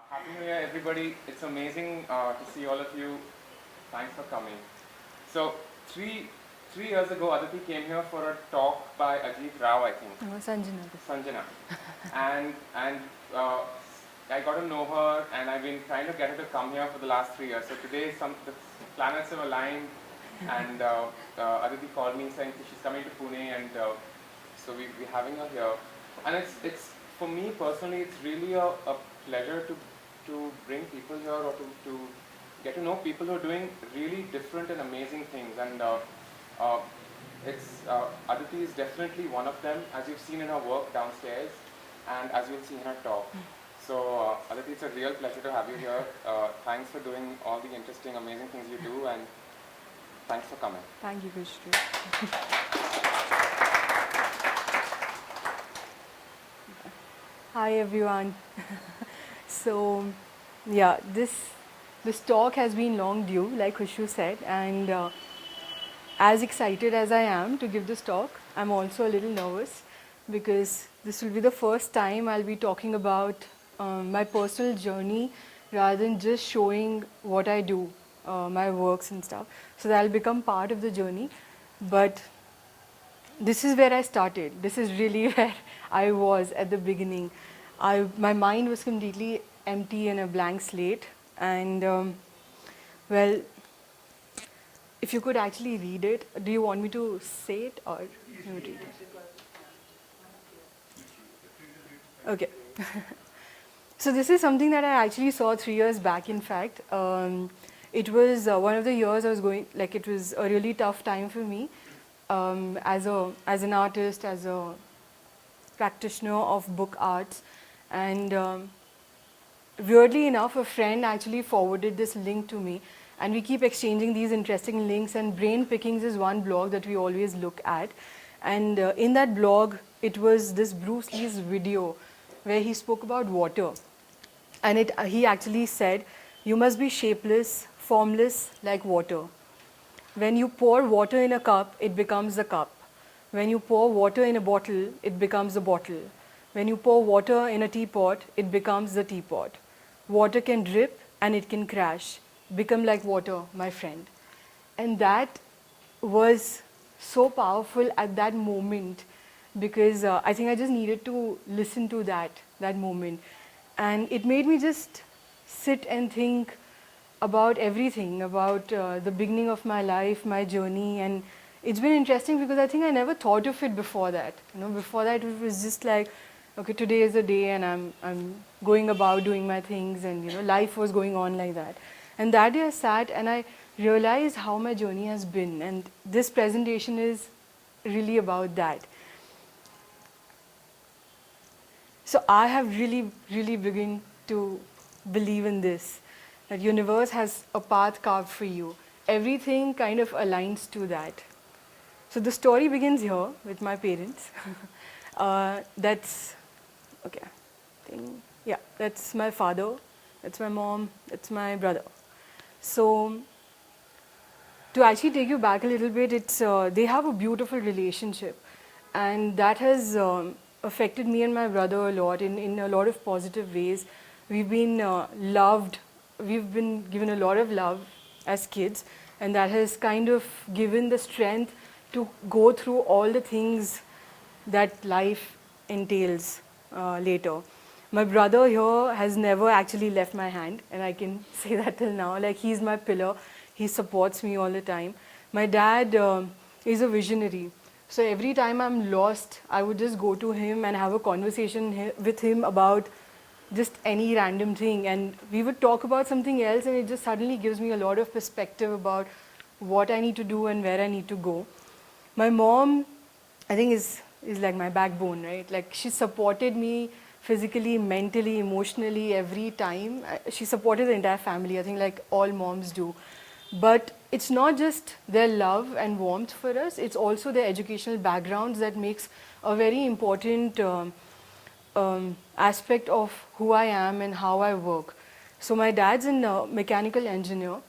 Happy New Year, everybody. It's amazing to see all of you. Thanks for coming. So, three years ago, Aditi came here for a talk by Ajit Rao, I think. No, Sanjana. Sanjana. And I got to know her, and I've been trying to get her to come here for the last 3 years. So today, the planets have aligned, and Aditi called me saying she's coming to Pune, and so we're having her here. And it's for me personally, it's really a pleasure to bring people here or to get to know people who are doing really different and amazing things. And uh, Aditi is definitely one of them, as you've seen in her work downstairs, and as you'll see in her talk. So Aditi, it's a real pleasure to have you here. Thanks for doing all the interesting, amazing things you do, and thanks for coming. Thank you, Vishnu. Hi, everyone. So, yeah, this talk has been long due, like Khushbu said, and as excited as I am to give this talk, I'm also a little nervous because this will be the first time I'll be talking about my personal journey rather than just showing what I do, my works and stuff. So that'll become part of the journey. But this is where I started. This is really where I was at the beginning. My mind was completely empty and a blank slate. And well, if you could actually read it, do you want me to say it or you read it? Okay. So this is something that I actually saw 3 years back. In fact, it was one of the years I was going. Like it was a really tough time for me as an artist, as a practitioner of book arts, and weirdly enough, a friend actually forwarded this link to me, and we keep exchanging these interesting links. And Brain Pickings is one blog that we always look at, and in that blog, it was this Bruce Lee's video where he spoke about water, and he actually said, "You must be shapeless, formless like water. When you pour water in a cup, it becomes a cup. When you pour water in a bottle, it becomes a bottle. When you pour water in a teapot, it becomes the teapot. Water can drip and it can crash. Become like water, my friend." And that was so powerful at that moment because I think I just needed to listen to that moment. And it made me just sit and think about everything, about the beginning of my life, my journey. And it's been interesting because I think I never thought of it before that. Before that it was just like, okay, today is the day and I'm going about doing my things, and life was going on like that. And that day I sat and I realized how my journey has been, and this presentation is really about that. So I have really, really begun to believe in this, that universe has a path carved for you. Everything kind of aligns to that. So the story begins here with my parents. That's, okay, that's my father, that's my mom, that's my brother. So to actually take you back a little bit, they have a beautiful relationship, and that has affected me and my brother a lot in a lot of positive ways. We've been loved, we've been given a lot of love as kids, and that has kind of given the strength to go through all the things that life entails later. My brother here has never actually left my hand, and I can say that till now. Like, he's my pillar. He supports me all the time. My dad is a visionary. So every time I'm lost, I would just go to him and have a conversation with him about just any random thing. And we would talk about something else, and it just suddenly gives me a lot of perspective about what I need to do and where I need to go. My mom, I think, is like my backbone, right? Like, she supported me physically, mentally, emotionally every time. She supported the entire family, I think, like all moms do. But it's not just their love and warmth for us, it's also their educational backgrounds that makes a very important aspect of who I am and how I work. So my dad's a mechanical engineer,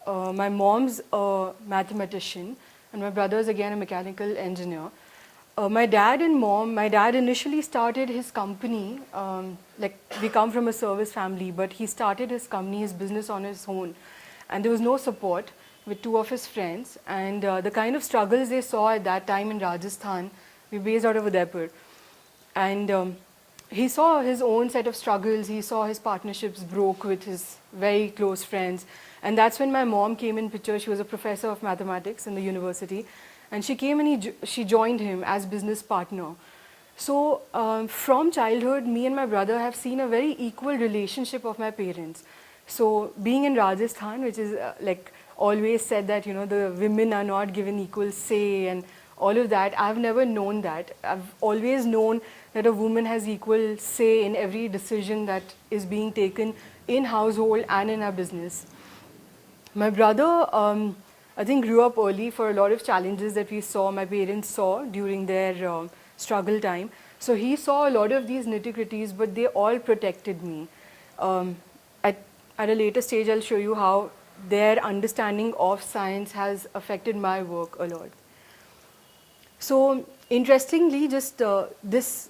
my mom's a mathematician, and my brother's again a mechanical engineer. my dad and mom, my dad initially started his company. Like we come from a service family, but he started his company, his business on his own. And there was no support with two of his friends. And the kind of struggles they saw at that time in Rajasthan, we based out of Udaipur. And he saw his own set of struggles. He saw his partnerships broke with his very close friends. And that's when my mom came in picture. She was a professor of mathematics in the university. And she came and she joined him as business partner. So from childhood, me and my brother have seen a very equal relationship of my parents. So being in Rajasthan, which is like always said that, you know, the women are not given equal say and all of that, I've never known that. I've always known that a woman has equal say in every decision that is being taken in household and in our business. My brother, I think, grew up early for a lot of challenges that we saw, my parents saw during their struggle time. So he saw a lot of these nitty-gritties, but they all protected me. At a later stage, I'll show you how their understanding of science has affected my work a lot. So interestingly, just this,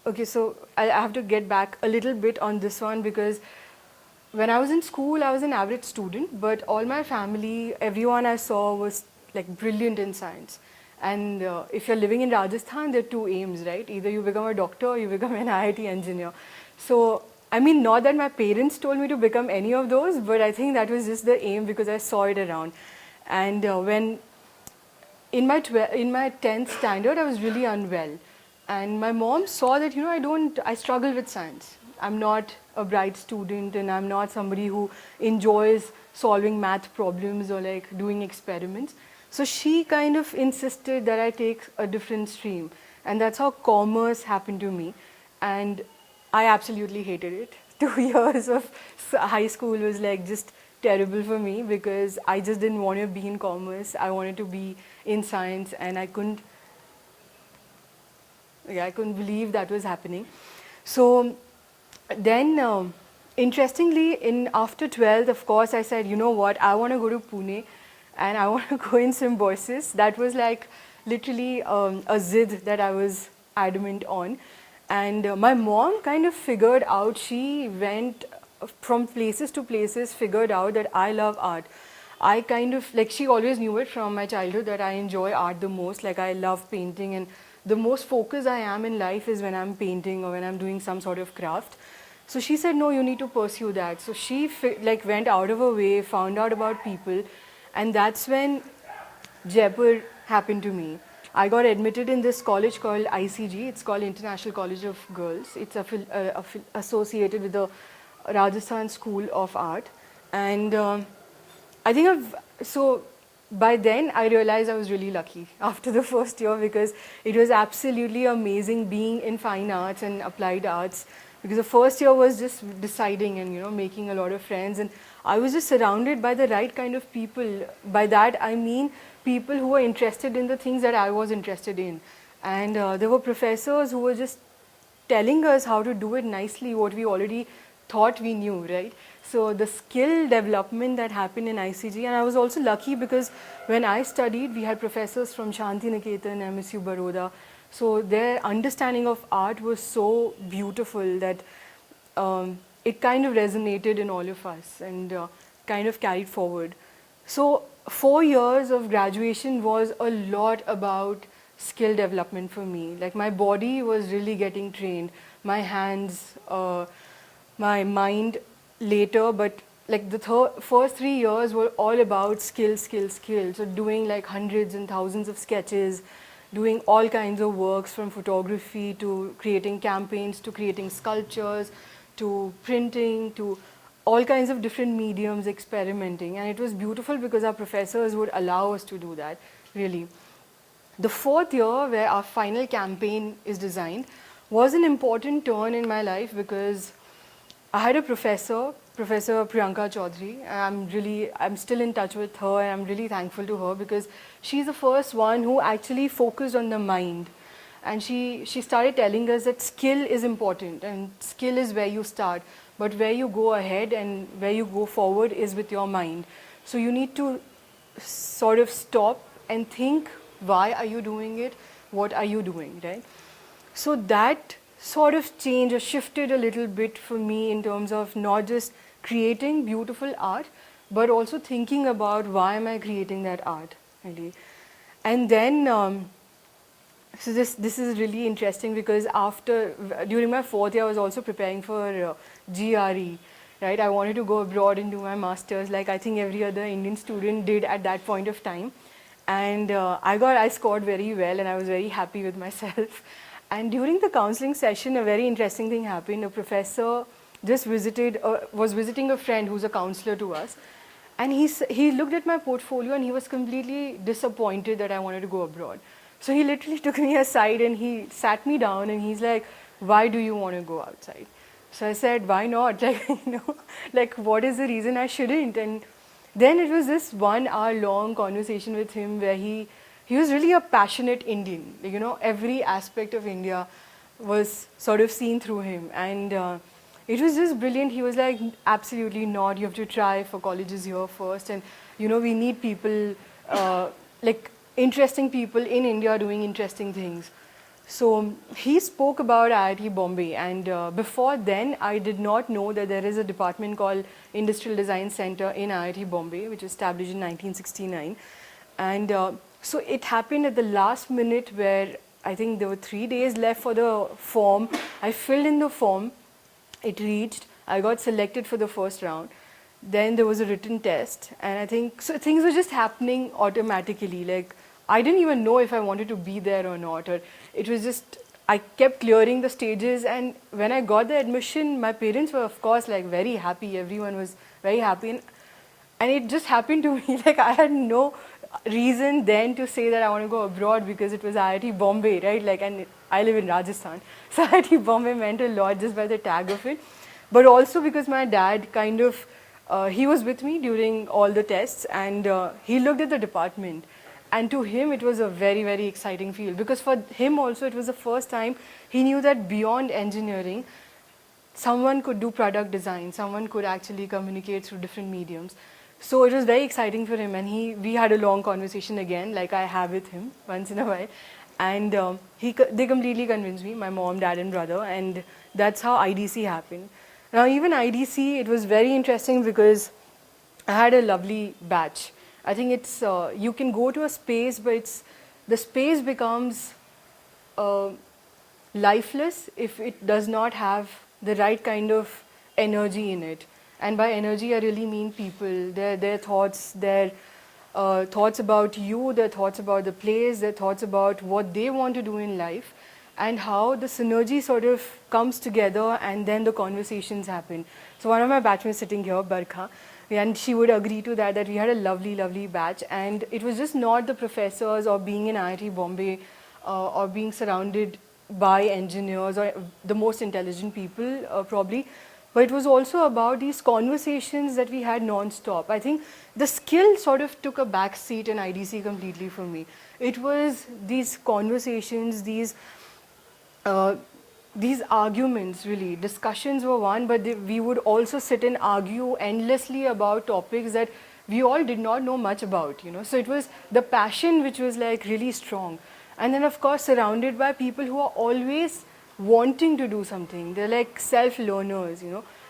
okay, so I have to get back a little bit on this one because when I was in school, I was an average student, but all my family, everyone I saw was like brilliant in science. And if you're living in Rajasthan, there are two aims, right? Either you become a doctor or you become an IIT engineer. So, I mean, not that my parents told me to become any of those, but I think that was just the aim because I saw it around. And when in my 10th standard, I was really unwell. And my mom saw that, you know, I struggle with science. I'm not a bright student and I'm not somebody who enjoys solving math problems or like doing experiments. So she kind of insisted that I take a different stream. And that's how commerce happened to me. And I absolutely hated it. 2 years of high school was like just terrible for me because I just didn't want to be in commerce. I wanted to be in science and I couldn't believe that was happening. So then, interestingly, after 12th, of course, I said, you know what, I want to go to Pune and I want to go in symbiosis. That was like literally a zid that I was adamant on. And my mom kind of figured out, she went from places to places, figured out that I love art. I kind of, like she always knew it from my childhood that I enjoy art the most, like I love painting and the most focused I am in life is when I'm painting or when I'm doing some sort of craft. So she said, no, you need to pursue that. So she like went out of her way, found out about people, and that's when Jaipur happened to me. I got admitted in this college called ICG. It's called International College of Girls. It's associated with the Rajasthan School of Art. And I think by then I realized I was really lucky after the first year because it was absolutely amazing being in fine arts and applied arts because the first year was just deciding and, you know, making a lot of friends, and I was just surrounded by the right kind of people. By that I mean people who were interested in the things that I was interested in, and there were professors who were just telling us how to do it nicely, what we already thought we knew, right? So the skill development that happened in ICG, and I was also lucky because when I studied, we had professors from Shanti Niketan, MSU Baroda. So their understanding of art was so beautiful that it kind of resonated in all of us and kind of carried forward. So 4 years of graduation was a lot about skill development for me. Like my body was really getting trained, my hands, my mind later, but like the first 3 years were all about skill. So doing like hundreds and thousands of sketches, doing all kinds of works from photography to creating campaigns, to creating sculptures, to printing, to all kinds of different mediums, experimenting. And it was beautiful because our professors would allow us to do that, really. The 4th year, where our final campaign is designed, was an important turn in my life because I had a professor, Professor Priyanka Chaudhary. I'm still in touch with her and I'm really thankful to her because she's the first one who actually focused on the mind. And she started telling us that skill is important and skill is where you start, but where you go ahead and where you go forward is with your mind. So you need to sort of stop and think, why are you doing it? what are you doing, right? So that sort of changed or shifted a little bit for me in terms of not just creating beautiful art, but also thinking about why am I creating that art, really. And then, so this is really interesting because during my fourth year, I was also preparing for GRE, right? I wanted to go abroad and do my masters, like I think every other Indian student did at that point of time. And I scored very well, and I was very happy with myself. And during the counseling session, a very interesting thing happened. A professor just was visiting a friend who's a counselor to us, and he looked at my portfolio and he was completely disappointed that I wanted to go abroad. So he literally took me aside and he sat me down and he's like, "Why do you want to go outside?" So I said, "Why not? Like, like what is the reason I shouldn't?" And then it was this 1 hour long conversation with him where he was really a passionate Indian. Every aspect of India was sort of seen through him. And it was just brilliant. He was like, "Absolutely not. You have to try for colleges here first. And, we need people, like interesting people in India doing interesting things." So he spoke about IIT Bombay, and before then I did not know that there is a department called Industrial Design Center in IIT Bombay, which was established in 1969. And so it happened at the last minute where I think there were 3 days left for the form. I filled in the form, it reached, I got selected for the first round. Then there was a written test, and I think so things were just happening automatically. Like I didn't even know if I wanted to be there or not, or it was just I kept clearing the stages. And when I got the admission, my parents were of course like very happy. Everyone was very happy, and it just happened to me. Like I had no reason then to say that I want to go abroad because it was IIT Bombay, right? Like, and I live in Rajasthan, so IIT Bombay meant a lot just by the tag of it, but also because my dad kind of he was with me during all the tests, and he looked at the department, and to him it was a very, very exciting field because for him also it was the first time he knew that beyond engineering, someone could do product design, someone could actually communicate through different mediums. So it was very exciting for him, and we had a long conversation again, like I have with him once in a while, and they completely convinced me, my mom, dad, and brother, and that's how IDC happened. Now even IDC, it was very interesting because I had a lovely batch. I think it's you can go to a space, but the space becomes lifeless if it does not have the right kind of energy in it. And by energy, I really mean people, their thoughts, their thoughts about you, their thoughts about the place, their thoughts about what they want to do in life, and how the synergy sort of comes together, and then the conversations happen. So one of my batchmates sitting here, Barkha, and she would agree to that we had a lovely, lovely batch, and it was just not the professors or being in IIT Bombay or being surrounded by engineers or the most intelligent people probably, but it was also about these conversations that we had non-stop. I think the skill sort of took a back seat in IDC completely for me. It was these conversations, these arguments, really. Discussions were one, but we would also sit and argue endlessly about topics that we all did not know much about, So it was the passion which was like really strong. And then of course surrounded by people who are always wanting to do something. They're like self-learners,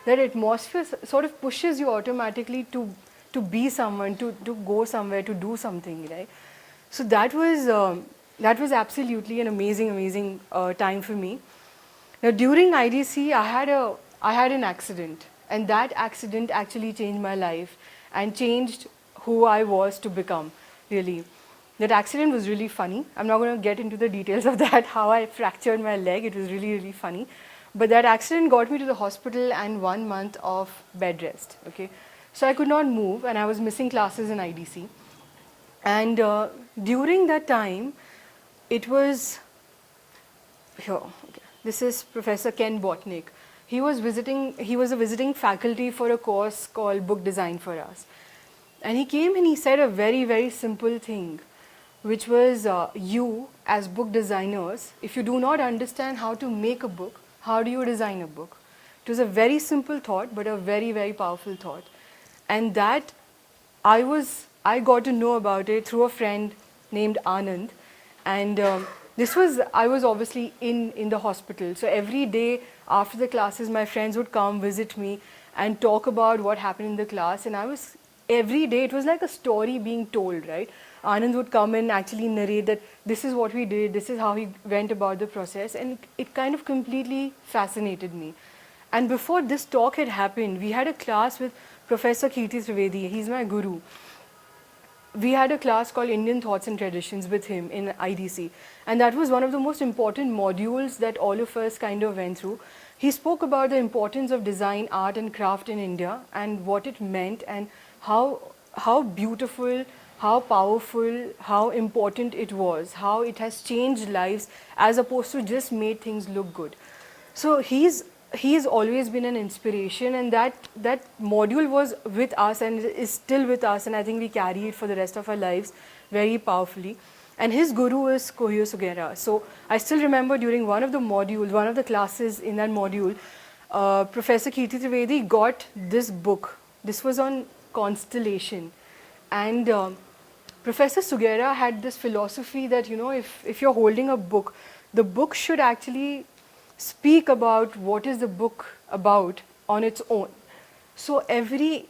That atmosphere sort of pushes you automatically to be someone, to go somewhere, to do something, right? So that was absolutely an amazing, amazing time for me. Now during IDC, I had an accident, and that accident actually changed my life and changed who I was to become, really. That accident was really funny. I'm not going to get into the details of that, how I fractured my leg. It was really, really funny. But that accident got me to the hospital and 1 month of bed rest. Okay, so I could not move, and I was missing classes in IDC. And during that time, it was here. Okay. This is Professor Ken Botnick. He was a visiting faculty for a course called Book Design for us. And he came and he said a very, very simple thing, which was you as book designers, if you do not understand how to make a book, how do you design a book? It was a very simple thought, but a very, very powerful thought. And that I got to know about it through a friend named Anand. And I was obviously in the hospital. So every day after the classes, my friends would come visit me and talk about what happened in the class. And every day, it was like a story being told, right? Anand would come and actually narrate that this is what we did, this is how he went about the process. And it kind of completely fascinated me. And before this talk had happened, we had a class with Professor Kirti Trivedi. He's my guru. We had a class called Indian Thoughts and Traditions with him in IDC. And that was one of the most important modules that all of us kind of went through. He spoke about the importance of design, art and craft in India and what it meant and how beautiful, how powerful, how important it was, how it has changed lives as opposed to just made things look good. So he's always been an inspiration, and that module was with us and is still with us, and I think we carry it for the rest of our lives very powerfully. And his guru is Kohio Sugera. So I still remember during one of the classes in that module, Professor Kirti Trivedi got this book. This was on constellation, and Professor Sugera had this philosophy that, you know, if you're holding a book, the book should actually speak about what is the book about on its own. So every,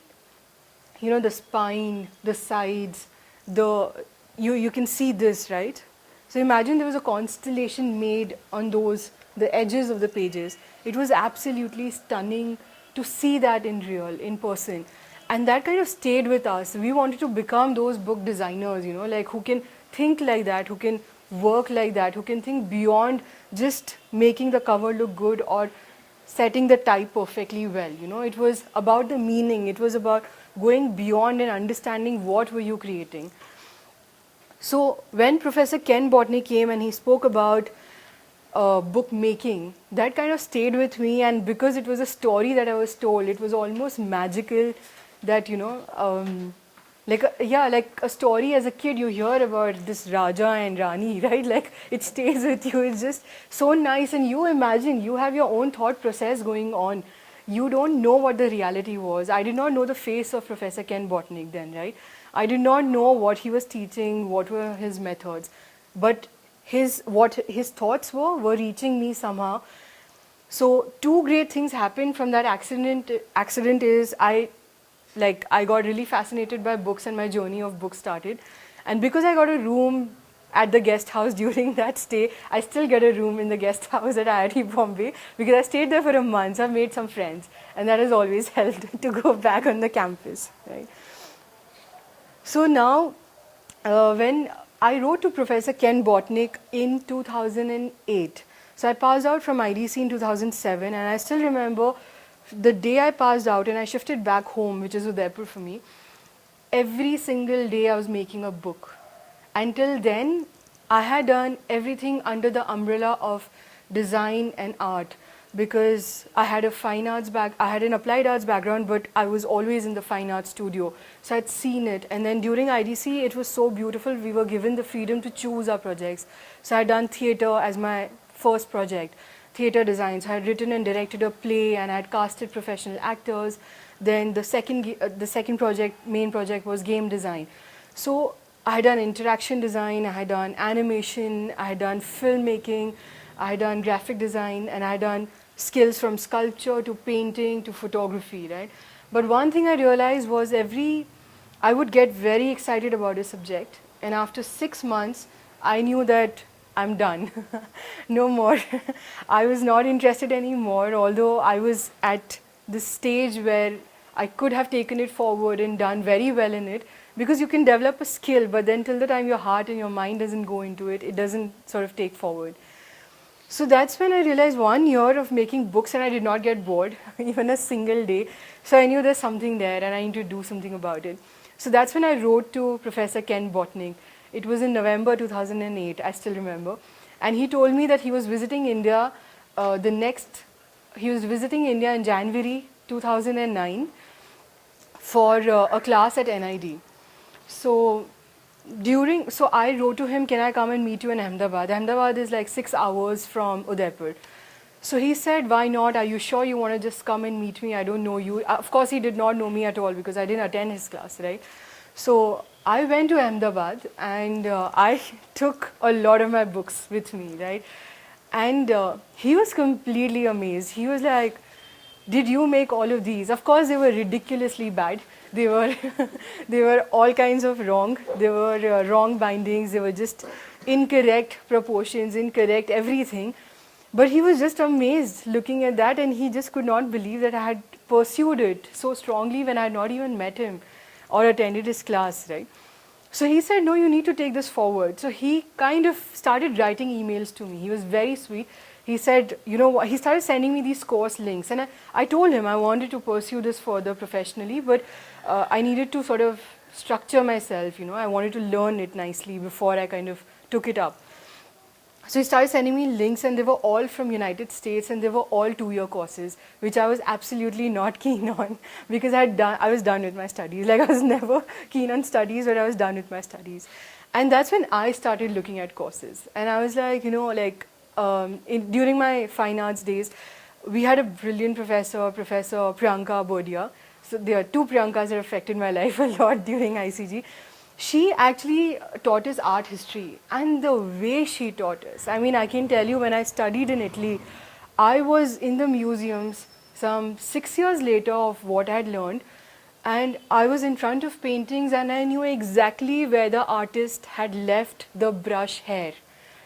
you know, the spine, the sides, you can see this, right? So imagine there was a constellation made on the edges of the pages. It was absolutely stunning to see that in real, in person. And that kind of stayed with us. We wanted to become those book designers, you know, like who can think like that, who can work like that, who can think beyond just making the cover look good or setting the type perfectly well. You know, it was about the meaning. It was about going beyond and understanding what were you creating. So when Professor Ken Botnick came and he spoke about book making, that kind of stayed with me. And because it was a story that I was told, it was almost magical that, you know, like a story as a kid you hear about this Raja and Rani, right? Like it stays with you. It's just so nice. And you imagine you have your own thought process going on. You don't know what the reality was. I did not know the face of Professor Ken Botnick then, right? I did not know what he was teaching, what were his methods. But what his thoughts were reaching me somehow. So two great things happened from that accident. Accident is I got really fascinated by books and my journey of books started. And because I got a room at the guest house during that stay, I still get a room in the guest house at IIT Bombay because I stayed there for a month. So I've made some friends, and that has always helped to go back on the campus, right? So now, when I wrote to Professor Ken Botnick in 2008, so I passed out from IDC in 2007, and I still remember the day I passed out and I shifted back home, which is Udaipur for me. Every single day I was making a book. Until then, I had done everything under the umbrella of design and art because I had I had an applied arts background, but I was always in the fine arts studio. So I'd seen it. And then during IDC, it was so beautiful. We were given the freedom to choose our projects. So I'd done theatre as my first project, theatre designs. I had written and directed a play and I had casted professional actors. Then the second main project was game design. So I had done interaction design, I had done animation, I had done filmmaking, I had done graphic design, and I had done skills from sculpture to painting to photography, right? But one thing I realized was I would get very excited about a subject, and after 6 months, I knew that I'm done. No more. I was not interested anymore, although I was at this stage where I could have taken it forward and done very well in it, because you can develop a skill, but then till the time your heart and your mind doesn't go into it, it doesn't sort of take forward. So that's when I realized 1 year of making books and I did not get bored, even a single day. So I knew there's something there and I need to do something about it. So that's when I wrote to Professor Ken Botnick. It was in November 2008, I still remember. And he told me that he was visiting India in January 2009 for a class at NID. So I wrote to him, can I come and meet you in Ahmedabad? Ahmedabad is like 6 hours from Udaipur. So he said, why not? Are you sure you want to just come and meet me? I don't know you. Of course, he did not know me at all because I didn't attend his class, right? So I went to Ahmedabad and I took a lot of my books with me, right? And he was completely amazed. He was like, "Did you make all of these?" Of course, they were ridiculously bad. They were, they were all kinds of wrong. They were wrong bindings. They were just incorrect proportions, incorrect everything. But he was just amazed looking at that, and he just could not believe that I had pursued it so strongly when I had not even met him or attended his class, right? So he said, "No, you need to take this forward." So he kind of started writing emails to me. He was very sweet. He said, "You know what?" He started sending me these course links. And I told him I wanted to pursue this further professionally, but I needed to sort of structure myself. I wanted to learn it nicely before I kind of took it up. So he started sending me links, and they were all from United States, and they were all 2-year courses, which I was absolutely not keen on because I was done with my studies. Like, I was never keen on studies, but I was done with my studies. And that's when I started looking at courses. And I was like, during my fine arts days, we had a brilliant professor, Professor Priyanka Bodia. So there are two Priyankas that affected my life a lot during ICG. She actually taught us art history, and the way she taught us, I mean, I can tell you, when I studied in Italy, I was in the museums some 6 years later of what I had learned, and I was in front of paintings and I knew exactly where the artist had left the brush hair.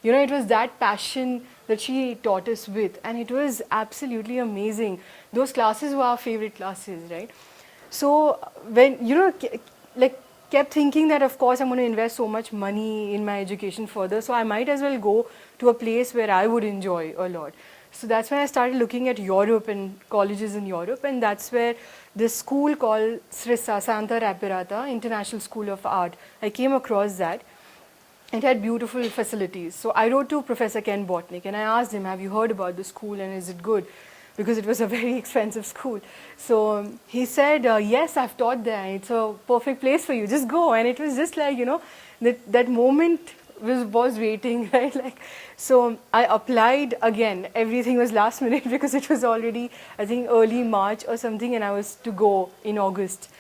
It was that passion that she taught us with, and it was absolutely amazing. Those classes were our favorite classes, right? So when, kept thinking that, of course, I'm going to invest so much money in my education further, so I might as well go to a place where I would enjoy a lot. So that's when I started looking at Europe and colleges in Europe, and that's where this school called SRISA, Santa Rapirata, International School of Art, I came across that. It had beautiful facilities. So I wrote to Professor Ken Botnick and I asked him, "Have you heard about the school and is it good?" Because it was a very expensive school. So he said, "Yes, I've taught there. It's a perfect place for you. Just go." And it was just like, that moment was waiting, right? So I applied again. Everything was last minute because it was already, I think, early March or something, and I was to go in August.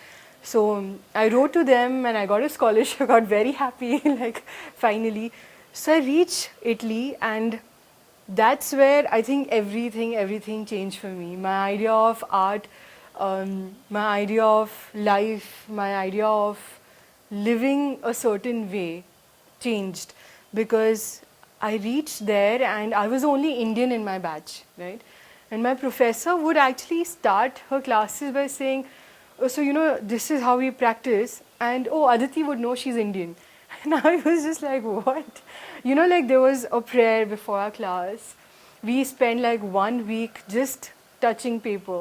So I wrote to them and I got a scholarship. I got very happy, finally. So I reached Italy, and that's where I think everything changed for me. My idea of art, my idea of life, my idea of living a certain way changed, because I reached there and I was only Indian in my batch, right? And my professor would actually start her classes by saying, "Oh, so this is how we practice," and "Oh, Aditi would know she's Indian." And I was just like, what? There was a prayer before our class. We spent 1 week just touching paper,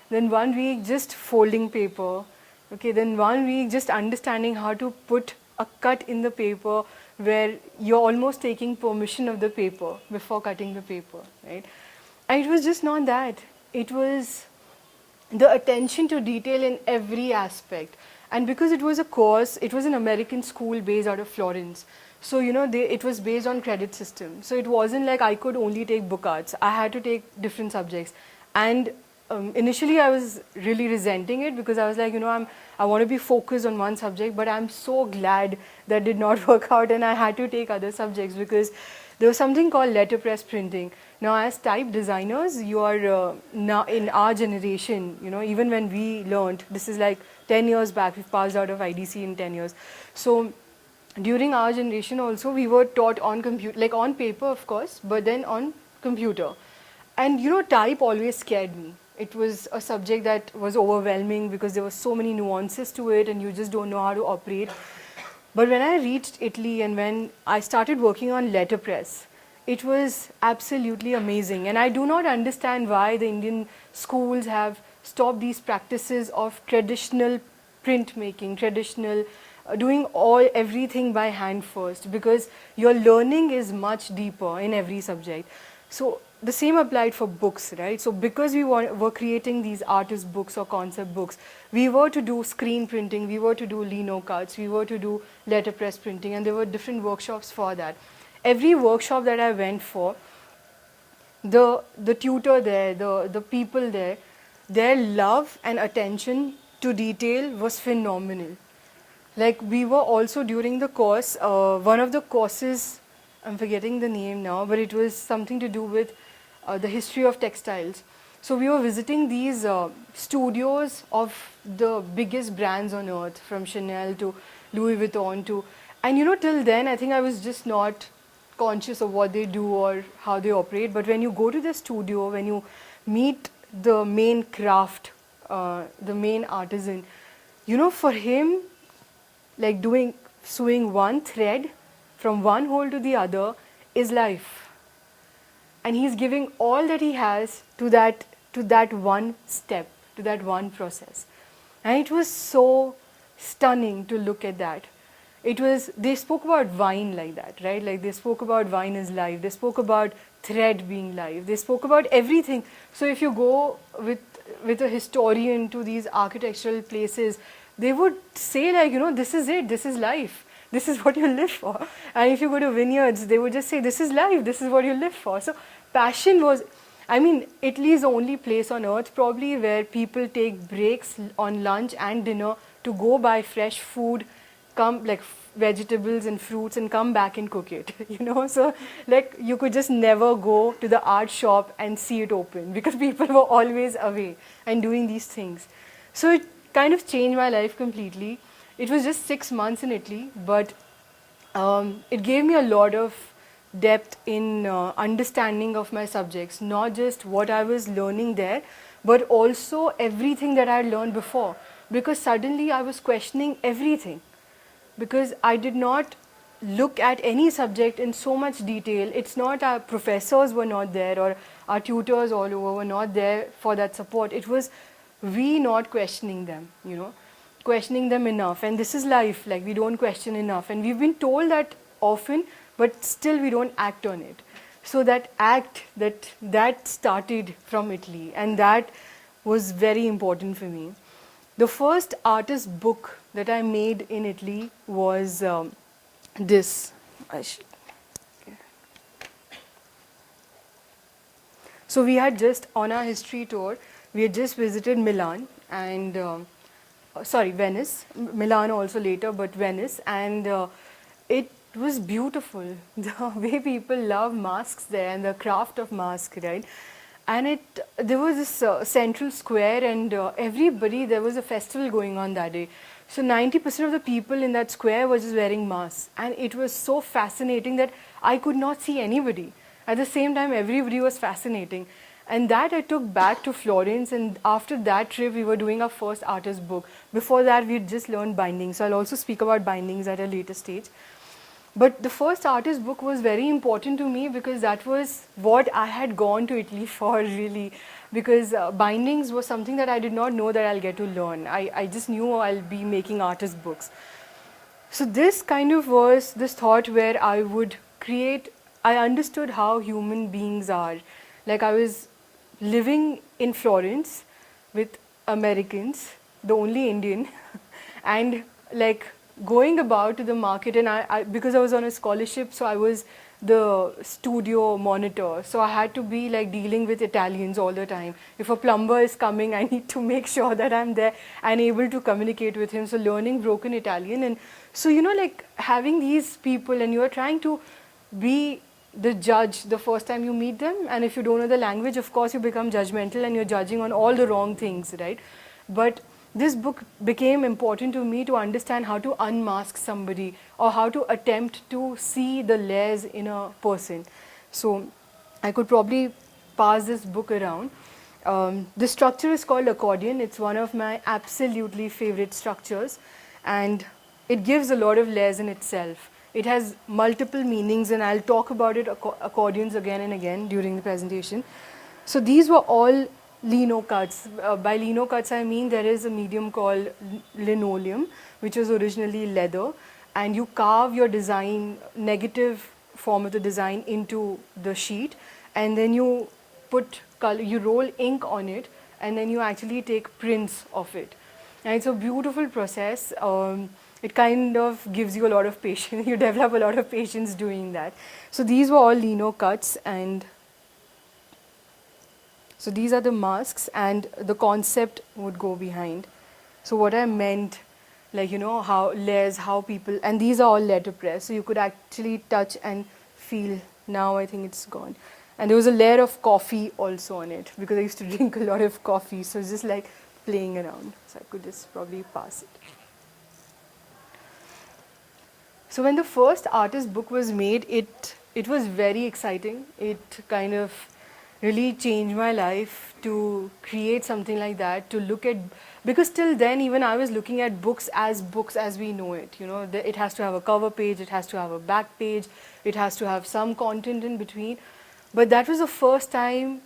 then 1 week just folding paper, okay, then 1 week just understanding how to put a cut in the paper where you're almost taking permission of the paper before cutting the paper, right? And it was just not that. It was the attention to detail in every aspect. And because it was a course, it was an American school based out of Florence. So, it was based on credit system. So it wasn't like I could only take book arts. I had to take different subjects. And initially I was really resenting it because I was like, I want to be focused on one subject, but I'm so glad that did not work out and I had to take other subjects because there was something called letterpress printing. Now, as type designers, you are now in our generation, even when we learned, this is 10 years back, we've passed out of IDC in 10 years. So during our generation also, we were taught on computer, on paper, of course, but then on computer. And type always scared me. It was a subject that was overwhelming because there were so many nuances to it and you just don't know how to operate. But when I reached Italy and when I started working on letterpress, it was absolutely amazing. And I do not understand why the Indian schools have stopped these practices of traditional printmaking, traditional doing everything by hand first, because your learning is much deeper in every subject. So the same applied for books, right? So because we were creating these artist books or concept books, we were to do screen printing, we were to do lino cuts, we were to do letterpress printing, and there were different workshops for that. Every workshop that I went for, the tutor there, the people there, their love and attention to detail was phenomenal. Like we were also during the course, one of the courses, I'm forgetting the name now, but it was something to do with the history of textiles. So we were visiting these studios of the biggest brands on earth, from Chanel to Louis Vuitton to, and you know, till then I think I was just not conscious of what they do or how they operate. But when you go to the studio, when you meet the main craft, the main artisan, you know, for him, like doing sewing one thread from one hole to the other is life, and he's giving all that he has to that one step, to that one process. And it was so stunning to look at that. It was, they spoke about wine like that, right? Like they spoke about wine is life, they spoke about thread being life, they spoke about everything. So if you go with a historian to these architectural places, they would say like, you know, this is it, this is life, this is what you live for. And if you go to vineyards, they would just say, this is life, this is what you live for. So passion was, I mean, Italy is the only place on earth probably where people take breaks on lunch and dinner to go buy fresh food, come like vegetables and fruits, and come back and cook it, you know. So like you could just never go to the art shop and see it open because people were always away and doing these things. So it kind of changed my life completely. It was just 6 months in Italy, but it gave me a lot of depth in understanding of my subjects, not just what I was learning there, but also everything that I had learned before. Because suddenly I was questioning everything, because I did not look at any subject in so much detail. It's not our professors were not there or our tutors all over were not there for that support. It was we not questioning them, you know, questioning them enough. And this is life, like we don't question enough. And we've been told that often, but still we don't act on it. So that act, that started from Italy, and that was very important for me. The first artist book that I made in Italy was this. So we had just, on our history tour, we had just visited Milan and, Venice. Milan also later, but Venice. And it was beautiful. The way people love masks there and the craft of mask, right? And there was this central square, and everybody, there was a festival going on that day. So 90% of the people in that square were just wearing masks. And it was so fascinating that I could not see anybody. At the same time, everybody was fascinating. And that I took back to Florence, and after that trip, we were doing our first artist book. Before that, we had just learned bindings. So I'll also speak about bindings at a later stage. But the first artist book was very important to me because that was what I had gone to Italy for, really. Because bindings was something that I did not know that I'll get to learn. I just knew I'll be making artist books. So this kind of was this thought where I would create, I understood how human beings are. Like I was living in Florence with Americans, the only Indian, and like going about to the market, and I because I was on a scholarship, so I was the studio monitor. So I had to be like dealing with Italians all the time. If a plumber is coming, I need to make sure that I'm there and able to communicate with him. So learning broken Italian, and so you know, like having these people, and you are trying to be the judge the first time you meet them, and if you don't know the language, of course you become judgmental and you're judging on all the wrong things, right? But this book became important to me to understand how to unmask somebody or how to attempt to see the layers in a person. So I could probably pass this book around. The structure is called accordion. It's one of my absolutely favorite structures, and it gives a lot of layers in itself. It has multiple meanings, and I'll talk about it accordions again and again during the presentation. So these were all lino cuts. By lino cuts, I mean there is a medium called linoleum, which was originally leather, and you carve your design, negative form of the design, into the sheet, and then you put color, you roll ink on it, and then you actually take prints of it. And it's a beautiful process. It kind of gives you a lot of patience. You develop a lot of patience doing that. So these were all lino cuts, and so these are the masks, and the concept would go behind. So what I meant like, you know, how layers, how people, and these are all letterpress, so you could actually touch and feel. Now I think it's gone. And there was a layer of coffee also on it, because I used to drink a lot of coffee, so it's just like playing around. So I could just probably pass it. So when the first artist book was made, it was very exciting. It kind of really changed my life to create something like that, to look at, because till then even I was looking at books as we know it. You know, it has to have a cover page, it has to have a back page, it has to have some content in between. But that was the first time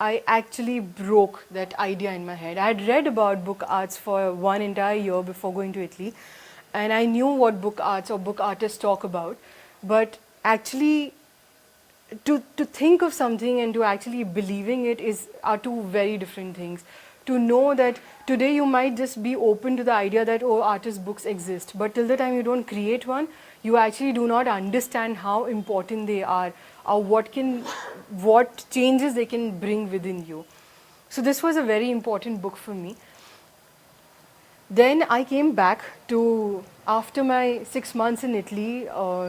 I actually broke that idea in my head. I had read about book arts for one entire year before going to Italy, and I knew what book arts or book artists talk about, but actually to think of something and to actually believing it are two very different things. To know that today you might just be open to the idea that, oh, artist books exist, but till the time you don't create one, you actually do not understand how important they are, or what changes they can bring within you. So this was a very important book for me. Then I came back to, after my 6 months in Italy,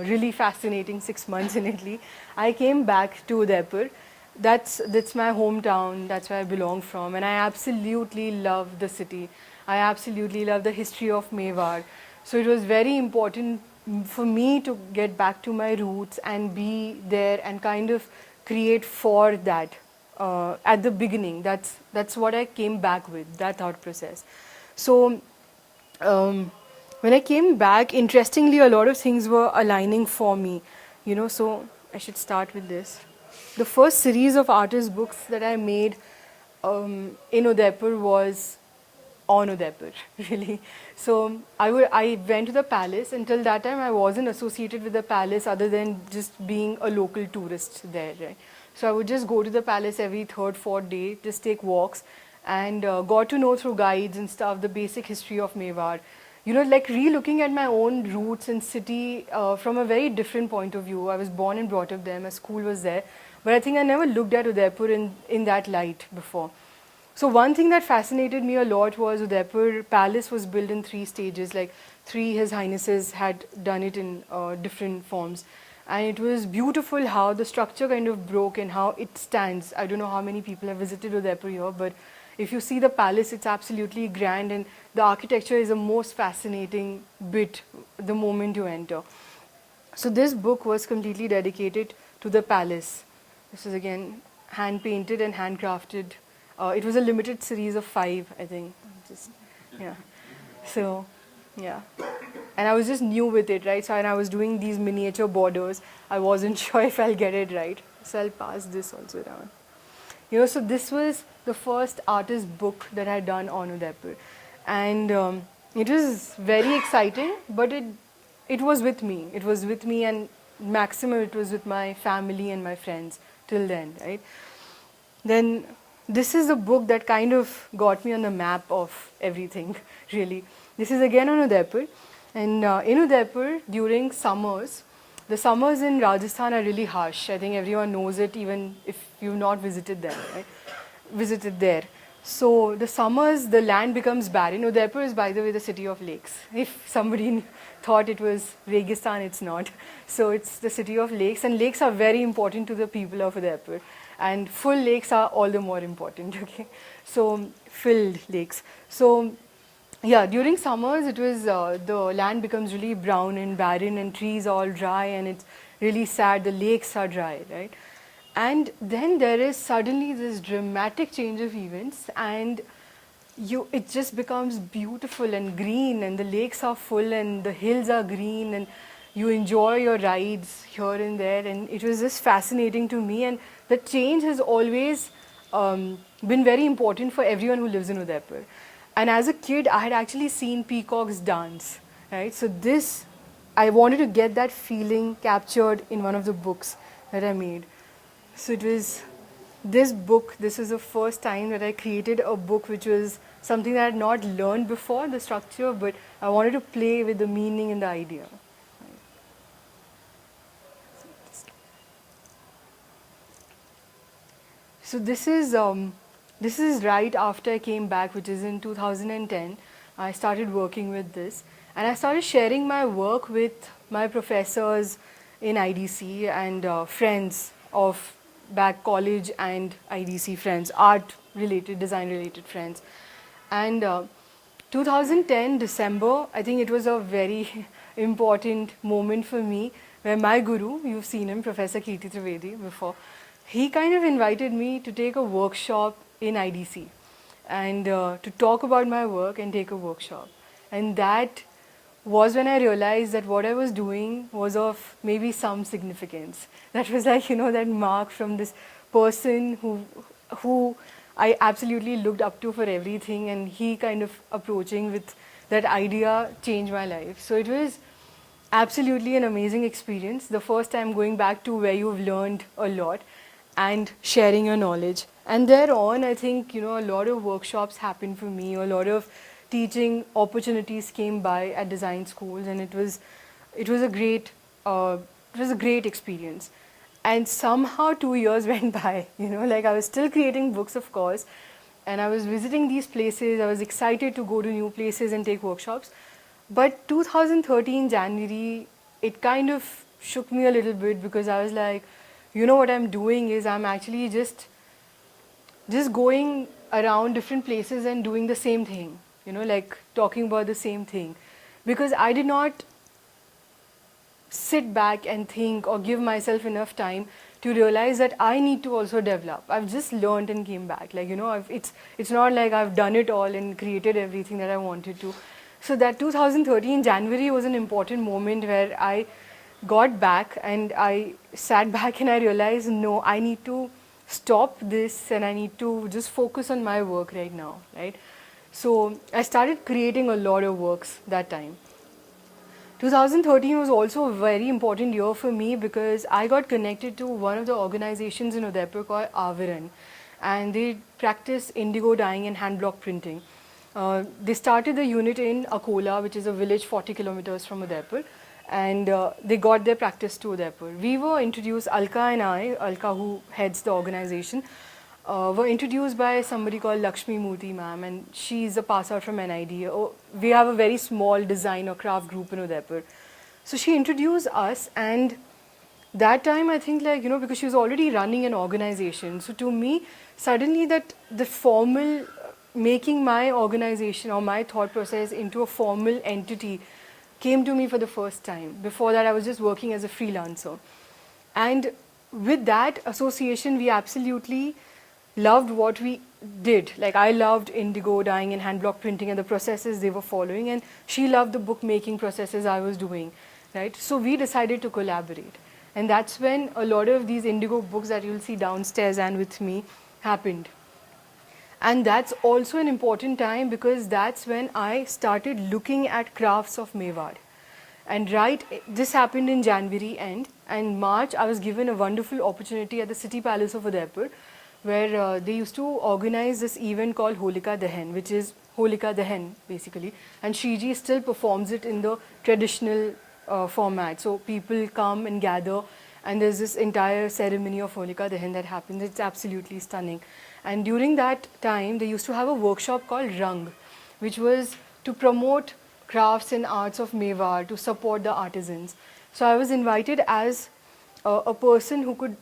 really fascinating 6 months in Italy, I came back to Udaipur. That's my hometown, that's where I belong from, and I absolutely love the city. I absolutely love the history of Mewar. So it was very important for me to get back to my roots and be there and kind of create for that at the beginning. That's what I came back with, that thought process. So when I came back, interestingly, a lot of things were aligning for me, you know. So I should start with this. The first series of artist books that I made in Udaipur was on Udaipur, really. So I went to the palace. Until that time, I wasn't associated with the palace other than just being a local tourist there, right? So I would just go to the palace every third, fourth day, just take walks, and got to know through guides and stuff the basic history of Mewar. You know, like re-looking at my own roots and city from a very different point of view. I was born and brought up there, my school was there, but I think I never looked at Udaipur in that light before. So one thing that fascinated me a lot was Udaipur Palace was built in 3 stages, like 3 His Highnesses had done it in different forms. And it was beautiful how the structure kind of broke and how it stands. I don't know how many people have visited Udaipur here, but if you see the palace, it's absolutely grand, and the architecture is the most fascinating bit the moment you enter. So this book was completely dedicated to the palace. This is again hand painted and handcrafted. It was a limited series of 5, I think. Just yeah. So yeah. And I was just new with it, right? So and I was doing these miniature borders. I wasn't sure if I'll get it right. So I'll pass this also down. You know, so this was the first artist book that I had done on Udaipur. And it was very exciting, but it was with me. It was with me, and maximum it was with my family and my friends till then, right? Then this is a book that kind of got me on the map of everything, really. This is again on Udaipur. And in Udaipur, during summers, the summers in Rajasthan are really harsh. I think everyone knows it, even if you've not visited them, right? Visited there. So the summers, the land becomes barren. Udaipur is, by the way, the city of lakes. If somebody thought it was Registan, it's not. So it's the city of lakes, and lakes are very important to the people of Udaipur. And full lakes are all the more important, okay? So filled lakes. So yeah, during summers, it was the land becomes really brown and barren, and trees all dry, and it's really sad. The lakes are dry, right? And then there is suddenly this dramatic change of events, and it just becomes beautiful and green, and the lakes are full, and the hills are green, and you enjoy your rides here and there, and it was just fascinating to me. And the change has always been very important for everyone who lives in Udaipur. And as a kid, I had actually seen peacocks dance, right? So I wanted to get that feeling captured in one of the books that I made. So it was this book. This is the first time that I created a book which was something that I had not learned before, the structure, but I wanted to play with the meaning and the idea. So this is right after I came back, which is in 2010. I started working with this, and I started sharing my work with my professors in IDC and friends of back college and IDC friends, art related, design related friends. And 2010 December, I think it was a very important moment for me where my guru, you've seen him, Professor Kirti Trivedi before, he kind of invited me to take a workshop in IDC and to talk about my work and take a workshop. And that was when I realized that what I was doing was of maybe some significance. That was like, that mark from this person who I absolutely looked up to for everything, and he kind of approaching with that idea changed my life. So it was absolutely an amazing experience. The first time going back to where you've learned a lot and sharing your knowledge. And thereon, I think, a lot of workshops happened for me, a lot of teaching opportunities came by at design schools, and it was a great experience. And somehow 2 years went by, like I was still creating books, of course, and I was visiting these places. I was excited to go to new places and take workshops. But 2013 January, it kind of shook me a little bit, because I was like, what I'm doing is I'm actually just going around different places and doing the same thing, like talking about the same thing. Because I did not sit back and think or give myself enough time to realize that I need to also develop. I've just learned and came back. Like, it's not like I've done it all and created everything that I wanted to. So that 2013 January was an important moment where I got back and I sat back and I realized, no, I need to stop this and I need to just focus on my work right now, right? So I started creating a lot of works that time. 2013 was also a very important year for me, because I got connected to one of the organizations in Udaipur called Aviran, and they practice indigo dyeing and hand block printing. They started the unit in Akola, which is a village 40 kilometers from Udaipur, and they got their practice to Udaipur. We were introduced, Alka and I, Alka who heads the organization, were introduced by somebody called Lakshmi Murthy ma'am, and she's a pass out from NID. We have a very small design or craft group in Udaipur. So she introduced us, and that time I think, like, because she was already running an organization. So to me, suddenly that the formal making my organization or my thought process into a formal entity came to me for the first time. Before that, I was just working as a freelancer. And with that association, we absolutely loved what we did. Like, I loved indigo dyeing and hand block printing and the processes they were following, and she loved the bookmaking processes I was doing, right? So we decided to collaborate. And that's when a lot of these indigo books that you'll see downstairs and with me happened. And that's also an important time, because that's when I started looking at crafts of Mewar. And this happened in January end, and March I was given a wonderful opportunity at the City Palace of Udaipur, where they used to organize this event called Holika Dahan, which is Holika Dahan basically, and Shriji still performs it in the traditional format. So people come and gather, and there's this entire ceremony of Holika Dahan that happens. It's absolutely stunning. And during that time, they used to have a workshop called Rang, which was to promote crafts and arts of Mewar, to support the artisans. So I was invited as a person who could,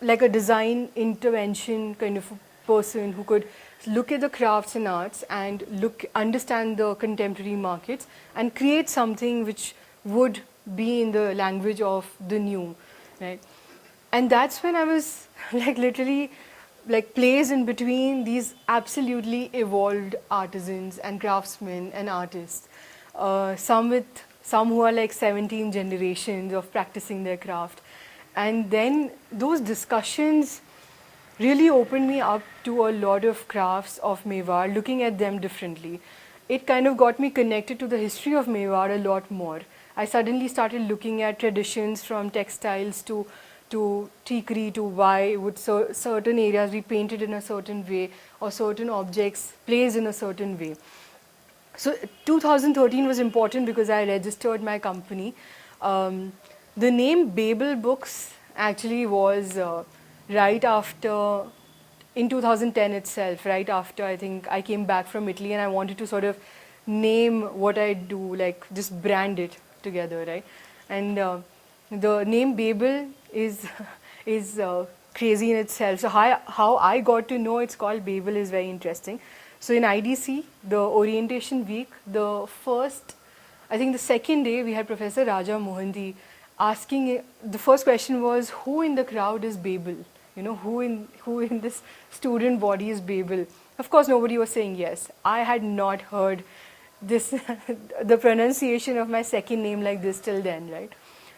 like a design intervention kind of person who could look at the crafts and arts and understand the contemporary markets and create something which would be in the language of the new, right? And that's when I was like literally like placed in between these absolutely evolved artisans and craftsmen and artists, some who are like 17 generations of practicing their craft. And then those discussions really opened me up to a lot of crafts of Mewar, looking at them differently. It kind of got me connected to the history of Mewar a lot more. I suddenly started looking at traditions from textiles to tikri, to why would certain areas be painted in a certain way or certain objects placed in a certain way. So 2013 was important because I registered my company. The name Babel Books actually was right after, in 2010 itself, right after I think I came back from Italy, and I wanted to sort of name what I do, like just brand it together, right? And the name Babel is is crazy in itself. So how I got to know it's called Babel is very interesting. So in IDC, the orientation week, I think the second day, we had Professor Raja Mohanty asking. The first question was, who in the crowd is Babel? You know, who in this student body is Babel? Of course, nobody was saying yes. I had not heard this the pronunciation of my second name like this till then, right?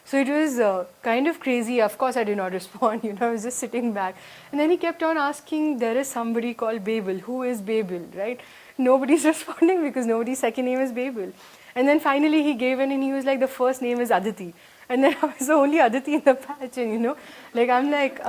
So it was kind of crazy. Of course, I did not respond. You know, I was just sitting back. And then he kept on asking, there is somebody called Babel. Who is Babel, right? Nobody's responding because nobody's second name is Babel. And then finally he gave in and he was like, the first name is Aditi. And then I was the only Aditi in the patch, and you know, like I'm like,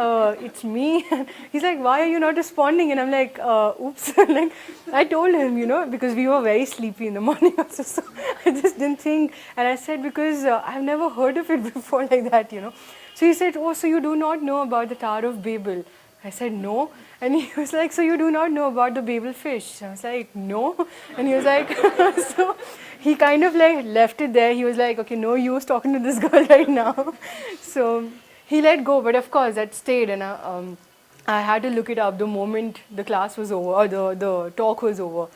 it's me. He's like, why are you not responding? And I'm like, oops. Like I told him, you know, because we were very sleepy in the morning also, so I just didn't think. And I said, because I've never heard of it before like that, you know. So he said, oh, so you do not know about the Tower of Babel? I said, no. And he was like, so you do not know about the Babel fish? I was like, no. And he was like, so he kind of like left it there. He was like, okay, no use talking to this girl right now. So he let go, but of course that stayed, and I had to look it up the moment the class was over, or the talk was over.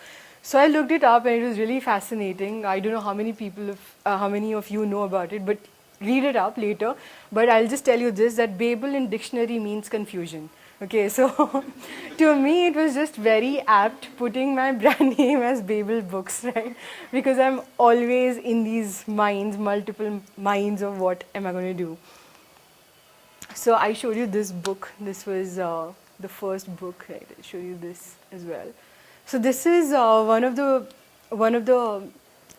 So I looked it up and it was really fascinating. I don't know how many of you know about it, but read it up later. But I'll just tell you this, that Babel in dictionary means confusion. Okay, so to me it was just very apt putting my brand name as Babel Books, right? Because I'm always in these minds, multiple minds of what am I going to do. So I showed you this book. This was the first book, right? I'll show you this as well. So this is one of the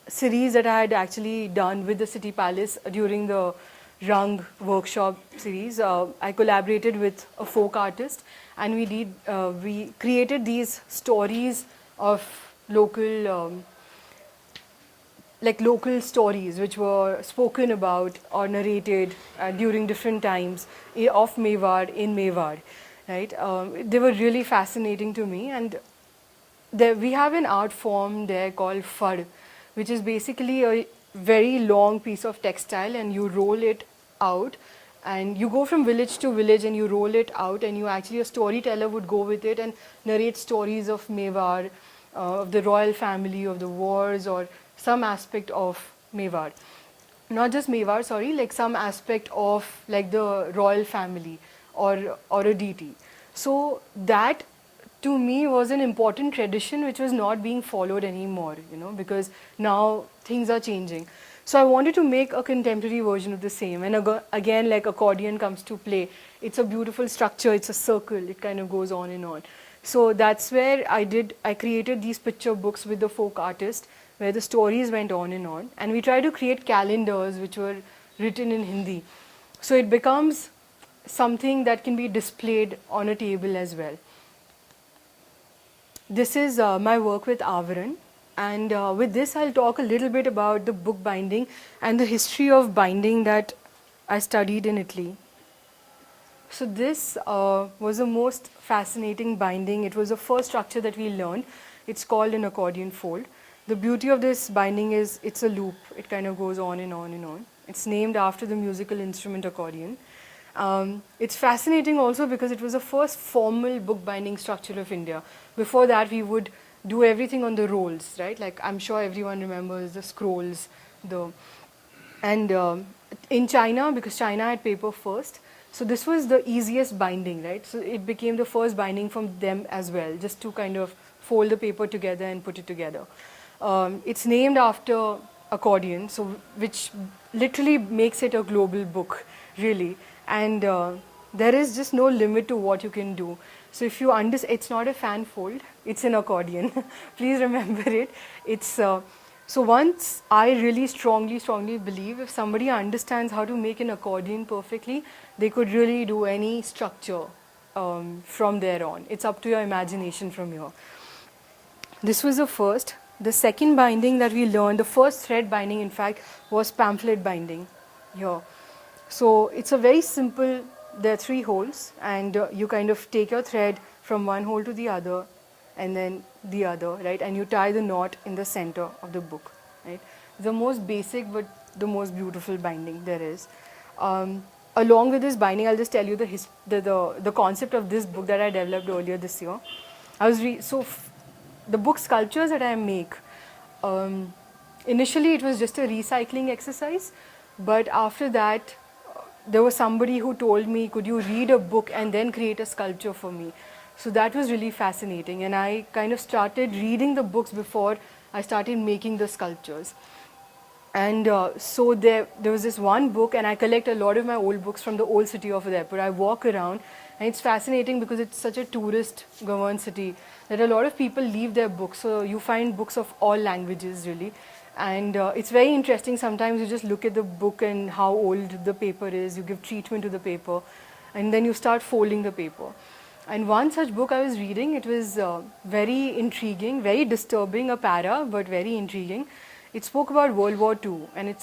series that I had actually done with the City Palace during the Rang workshop series. I collaborated with a folk artist, and we created these stories of local local stories which were spoken about or narrated during different times of Mewar in Mewar, right? They were really fascinating to me, and we have an art form there called Fad, which is basically a very long piece of textile, and you roll it out, and you go from village to village and you roll it out, and you actually, a storyteller would go with it and narrate stories of Mewar, of the royal family, of the wars, or some aspect of Mewar. Not just Mewar, sorry, like some aspect of like the royal family or a deity. So that to me was an important tradition which was not being followed anymore, you know, because now things are changing. So I wanted to make a contemporary version of the same, and again, like accordion comes to play. It's a beautiful structure, it's a circle, it kind of goes on and on. So that's where I created these picture books with the folk artist, where the stories went on, and we try to create calendars which were written in Hindi. So it becomes something that can be displayed on a table as well. This is my work with Avaran, and with this I'll talk a little bit about the book binding and the history of binding that I studied in Italy. So this was the most fascinating binding. It was the first structure that we learned. It's called an accordion fold. The beauty of this binding is it's a loop. It kind of goes on and on and on. It's named after the musical instrument accordion. It's fascinating also because it was the first formal bookbinding structure of India. Before that, we would do everything on the rolls, right? Like I'm sure everyone remembers the scrolls. In China, because China had paper first, so this was the easiest binding, right? So it became the first binding from them as well, just to kind of fold the paper together and put it together. It's named after accordion, so which literally makes it a global book, really. And there is just no limit to what you can do. So if you understand, it's not a fan fold, it's an accordion. Please remember it. So once I really strongly believe if somebody understands how to make an accordion perfectly, they could really do any structure from there on. It's up to your imagination from here. This was the first. The second binding that we learned, the first thread binding in fact, was pamphlet binding here. So it's a very simple, there are 3 holes, and you kind of take your thread from one hole to the other, and then the other, right? And you tie the knot in the center of the book, right? The most basic but the most beautiful binding there is. Along with this binding, I'll just tell you the concept of this book that I developed earlier this year. The book sculptures that I make, initially it was just a recycling exercise, but after that, there was somebody who told me, could you read a book and then create a sculpture for me? So that was really fascinating, and I kind of started reading the books before I started making the sculptures. And so there was this one book, and I collect a lot of my old books from the old city of Udaipur. I walk around, and it's fascinating because it's such a tourist-governed city that a lot of people leave their books. So you find books of all languages, really. And it's very interesting. Sometimes you just look at the book and how old the paper is. You give treatment to the paper, and then you start folding the paper. And one such book I was reading, it was very intriguing, very disturbing, a para, but very intriguing. It spoke about World War II, and it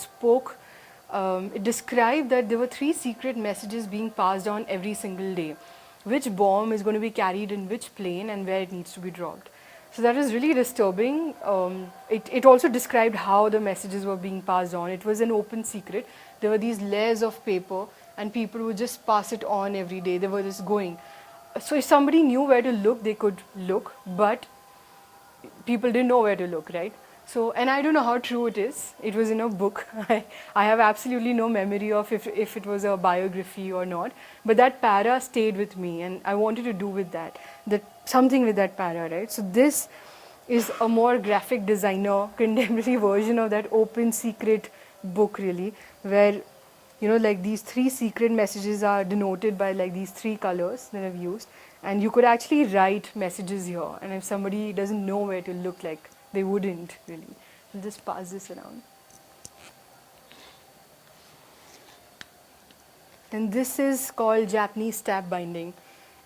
described that there were 3 secret messages being passed on every single day. Which bomb is going to be carried in which plane and where it needs to be dropped. So that was really disturbing. It also described how the messages were being passed on. It was an open secret. There were these layers of paper, and people would just pass it on every day. They were just going. So if somebody knew where to look, they could look, but people didn't know where to look, right? So, and I don't know how true it is. It was in a book. I have absolutely no memory of if it was a biography or not. But that para stayed with me, and I wanted to do with that something with that para, right? So this is a more graphic designer, contemporary version of that open secret book, really, where, you know, like these 3 secret messages are denoted by like these 3 colors that I've used. And you could actually write messages here. And if somebody doesn't know where to look, like, they wouldn't really. I'll just pass this around. And this is called Japanese stab binding.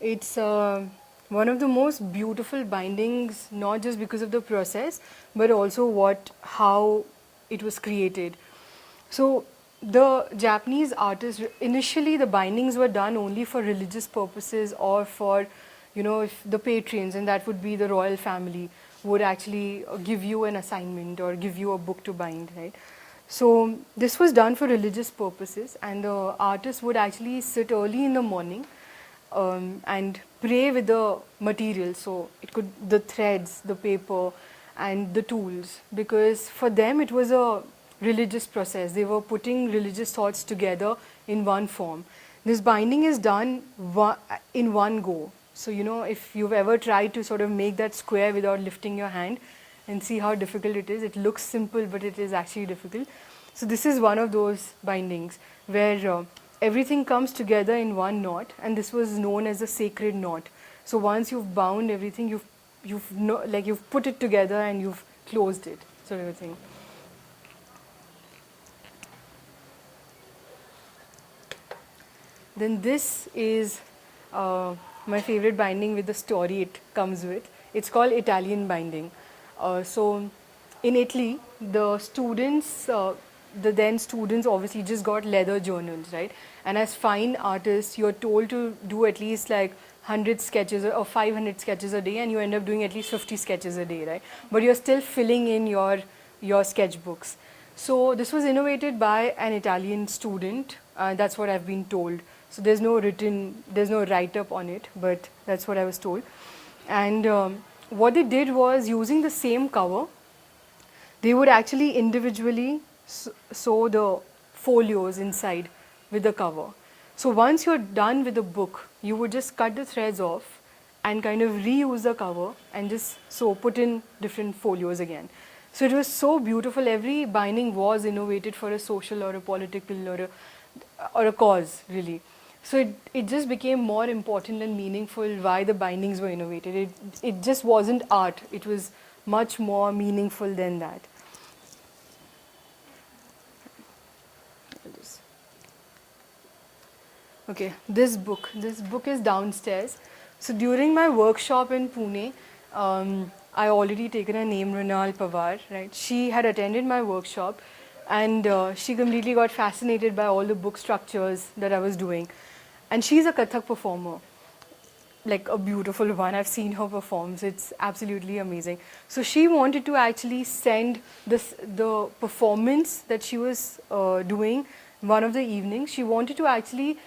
It's one of the most beautiful bindings, not just because of the process, but also how it was created. So the Japanese artists, initially the bindings were done only for religious purposes or for, you know, if the patrons, and that would be the royal family, would actually give you an assignment or give you a book to bind, right? So this was done for religious purposes, and the artist would actually sit early in the morning and pray with the material. So it could, the threads, the paper, and the tools, because for them it was a religious process. They were putting religious thoughts together in one form. This binding is done in one go. So, you know, if you've ever tried to sort of make that square without lifting your hand and see how difficult it is, it looks simple, but it is actually difficult. So this is one of those bindings where everything comes together in one knot, and this was known as a sacred knot. So once you've bound everything, you've put it together and you've closed it, sort of a thing. Then this is my favorite binding with the story it comes with. It's called Italian binding. So in Italy, the then students obviously just got leather journals, right? And as fine artists, you're told to do at least like 100 sketches or 500 sketches a day, and you end up doing at least 50 sketches a day, right? But you're still filling in your sketchbooks. So this was innovated by an Italian student. That's what I've been told. So there's no write-up on it, but that's what I was told. And what they did was, using the same cover, they would actually individually sew the folios inside with the cover. So once you're done with the book, you would just cut the threads off and kind of reuse the cover and just put in different folios again. So it was so beautiful. Every binding was innovated for a social or a political or a cause, really. So it just became more important and meaningful why the bindings were innovated. It just wasn't art. It was much more meaningful than that. Okay, this book is downstairs. So during my workshop in Pune, I already taken her name, Runal Pawar, right? She had attended my workshop, and she completely got fascinated by all the book structures that I was doing. And she's a Kathak performer. like a beautiful one. I've seen her perform, so it's absolutely amazing. So she wanted to actually send the performance that she was doing one of the evenings. She wanted to actually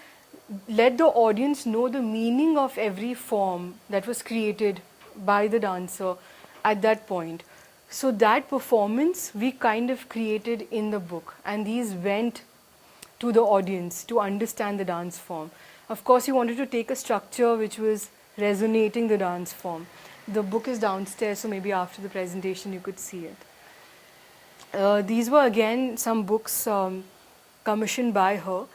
let the audience know the meaning of every form that was created by the dancer at that point. So that performance we kind of created in the book, and these went to the audience to understand the dance form. Of course, he wanted to take a structure which was resonating the dance form. The book is downstairs, so maybe after the presentation you could see it. These were again some books commissioned by her.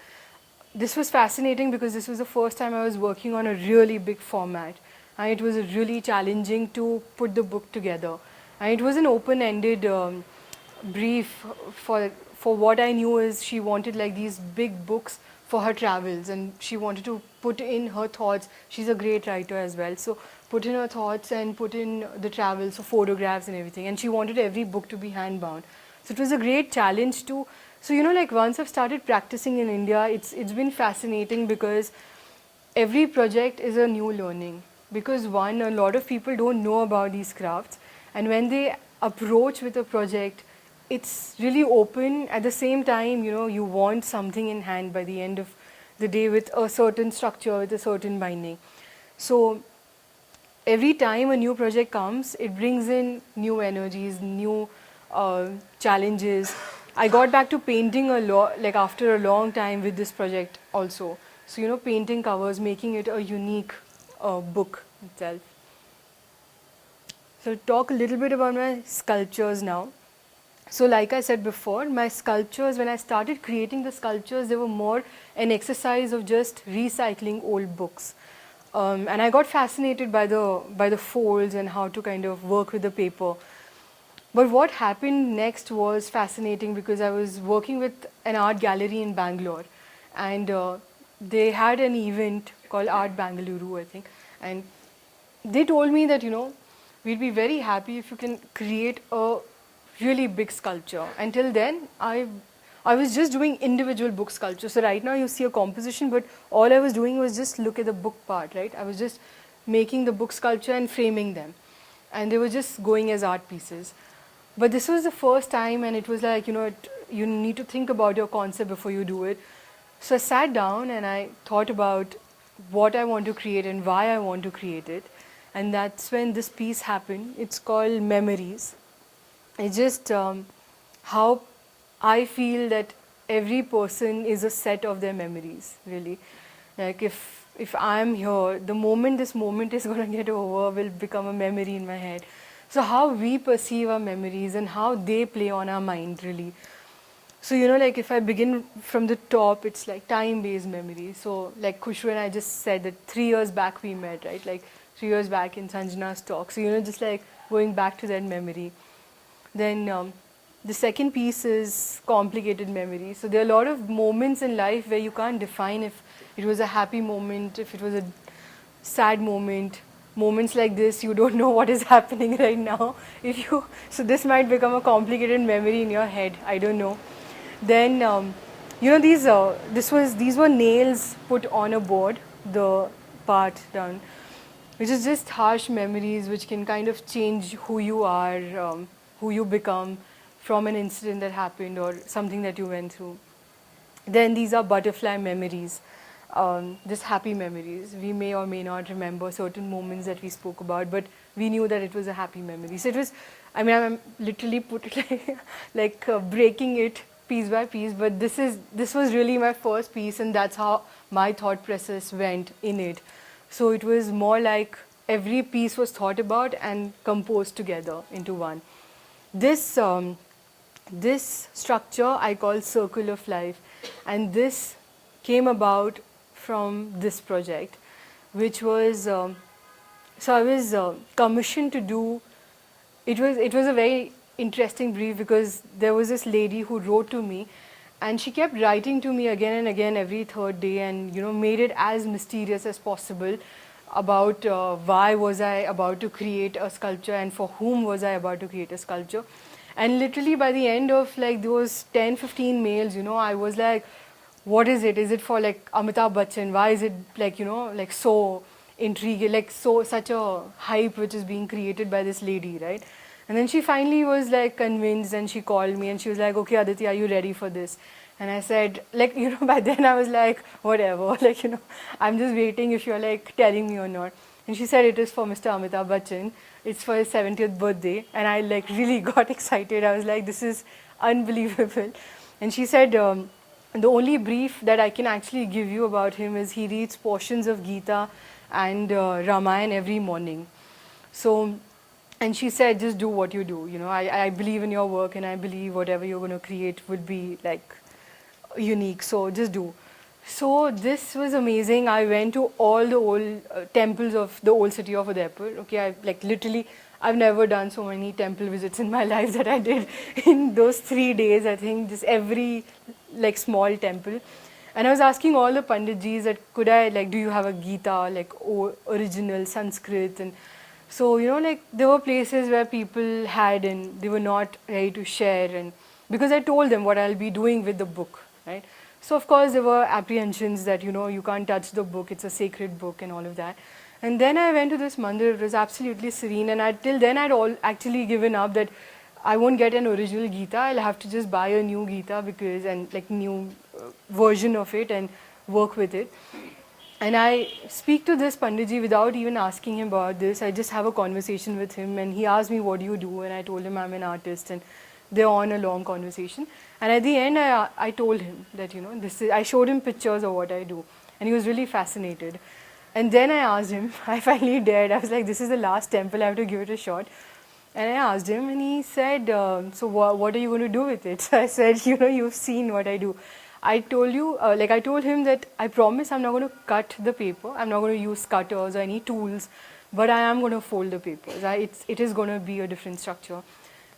This was fascinating because this was the first time I was working on a really big format, and it was really challenging to put the book together. And it was an open-ended brief for what I knew is she wanted like these big books for her travels, and she wanted to put in her thoughts. She's a great writer as well, so put in her thoughts and put in the travels, so photographs and everything. And she wanted every book to be hand-bound. So it was a great challenge to. So like once I've started practicing in India, it's been fascinating because every project is a new learning. Because one, a lot of people don't know about these crafts, and when they approach with a project, it's really open. At the same time, you want something in hand by the end of the day with a certain structure, with a certain binding. So every time a new project comes, it brings in new energies, new challenges. I got back to painting a lot, like after a long time with this project also. So painting covers, making it a unique book itself. So I'll talk a little bit about my sculptures now. So like I said before, my sculptures, when I started creating the sculptures, they were more an exercise of just recycling old books. And I got fascinated by the folds and how to kind of work with the paper. But what happened next was fascinating because I was working with an art gallery in Bangalore, and they had an event called Art Bangalore, I think. And they told me that, we'd be very happy if you can create a really big sculpture. Until then, I was just doing individual book sculpture. So right now you see a composition, but all I was doing was just look at the book part, right? I was just making the book sculpture and framing them. And they were just going as art pieces. But this was the first time, and it was like, you need to think about your concept before you do it. So I sat down and I thought about what I want to create and why I want to create it. And that's when this piece happened. It's called Memories. It's just how I feel that every person is a set of their memories, really. Like if I'm here, the moment this moment is going to get over will become a memory in my head. So how we perceive our memories and how they play on our mind, really. So, like if I begin from the top, it's like time-based memory. So like Khushru and I just said that 3 years back we met, right? Like 3 years back in Sanjana's talk. So, just like going back to that memory. Then the second piece is complicated memory. So there are a lot of moments in life where you can't define if it was a happy moment, if it was a sad moment. Moments like this, you don't know what is happening right now. So this might become a complicated memory in your head. I don't know. Then these were nails put on a board, the part done, which is just harsh memories which can kind of change who you are, who you become from an incident that happened or something that you went through. Then these are butterfly memories. Just happy memories. We may or may not remember certain moments that we spoke about, but we knew that it was a happy memory. So it was, I'm literally breaking it piece by piece, but this was really my first piece, and that's how my thought process went in it. So it was more like every piece was thought about and composed together into one. This structure I call Circle of Life, and this came about from this project, which was, so I was commissioned to do, it was a very interesting brief because there was this lady who wrote to me, and she kept writing to me again and again every third day, and made it as mysterious as possible about why was I about to create a sculpture and for whom was I about to create a sculpture. And literally by the end of like those 10-15 mails, I was like, what is it? Is it for like Amitabh Bachchan? Why is it like, like so intrigue, like such a hype which is being created by this lady, right? And then she finally was like convinced, and she called me and she was like, okay, Aditi, are you ready for this? And I said, like, by then I was like, whatever, like, I'm just waiting if you're like telling me or not. And she said it is for Mr. Amitabh Bachchan. It's for his 70th birthday. And I like really got excited. I was like, this is unbelievable. And she said, the only brief that I can actually give you about him is he reads portions of Gita and Ramayana every morning. So, and she said, just do what you do. I believe in your work, and I believe whatever you're going to create would be like unique. So just do. So this was amazing. I went to all the old temples of the old city of Udaipur. Okay, I've never done so many temple visits in my life that I did in those 3 days. I think just every like small temple. And I was asking all the panditjis that could I like, do you have a Gita, like original Sanskrit? And so, like there were places where people had and they were not ready to share. And because I told them what I'll be doing with the book, right? So of course there were apprehensions that, you can't touch the book, it's a sacred book and all of that. And then I went to this mandir, it was absolutely serene, and till then I'd actually given up that I won't get an original Gita, I'll have to just buy a new Gita and like new version of it and work with it. And I speak to this Panditji without even asking him about this. I just have a conversation with him, and he asked me, what do you do? And I told him I'm an artist, and they're on a long conversation. And at the end, I told him that, I showed him pictures of what I do. And he was really fascinated. And then I asked him, I finally dared, I was like, this is the last temple, I have to give it a shot. And I asked him, and he said, so what are you going to do with it? So I said, you've seen what I do. I told him that I promise I'm not going to cut the paper, I'm not going to use cutters or any tools, but I am going to fold the papers. It is going to be a different structure.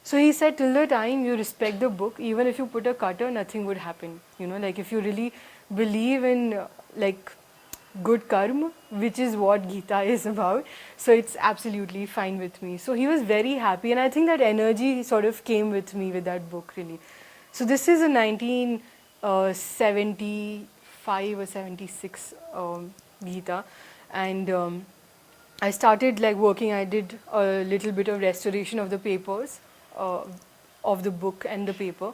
So he said, till the time you respect the book, even if you put a cutter, nothing would happen. Like if you really believe in like good karma, which is what Gita is about, so it's absolutely fine with me. So he was very happy, and I think that energy sort of came with me with that book, really. So this is a 1975 or 76 Gita, and I started like working. I did a little bit of restoration of the papers of the book and the paper,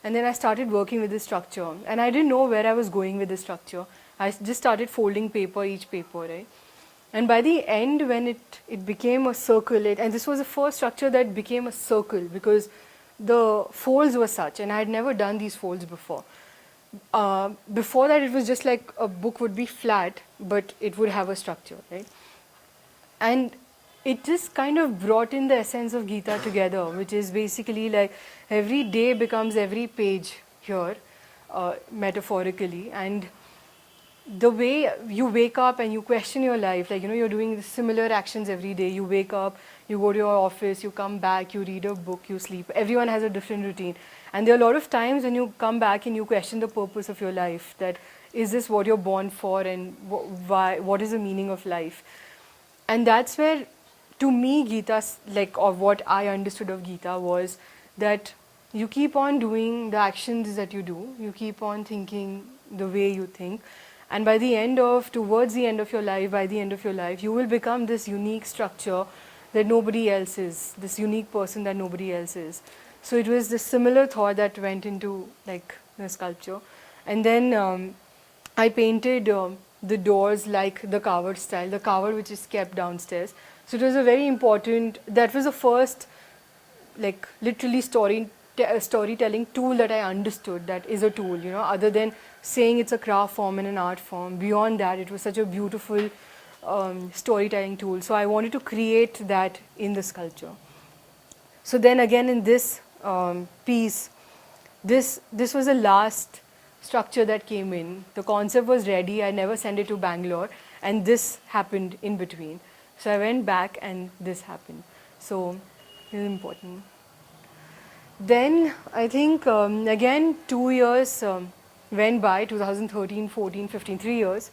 and then I started working with the structure, and I didn't know where I was going with the structure. I just started folding each paper, right? And by the end, when it became a circle, and this was the first structure that became a circle because the folds were such, and I had never done these folds before. Before that, it was just like a book would be flat, but it would have a structure, right? And it just kind of brought in the essence of Gita together, which is basically like every day becomes every page here, metaphorically, and the way you wake up and you question your life, like, you're doing similar actions every day. You wake up, you go to your office, you come back, you read a book, you sleep. Everyone has a different routine. And there are a lot of times when you come back and you question the purpose of your life, that is this what you're born for, and what is the meaning of life? And that's where, to me, Gita, like, or what I understood of Gita was that you keep on doing the actions that you do, you keep on thinking the way you think, and towards the end of your life, you will become this unique structure that nobody else is, this unique person that nobody else is. So it was this similar thought that went into like the sculpture. And then I painted the doors like the covered style, the cover which is kept downstairs. So it was a very important, that was the first like literally storytelling tool that I understood that is a tool, other than saying it's a craft form and an art form. Beyond that, it was such a beautiful storytelling tool. So I wanted to create that in the sculpture. So then again in this piece, this was the last structure that came in. The concept was ready. I never sent it to Bangalore, and this happened in between. So I went back and this happened. So it is important. Then I think again 2 years went by, 2013, 14, 15, 3 years.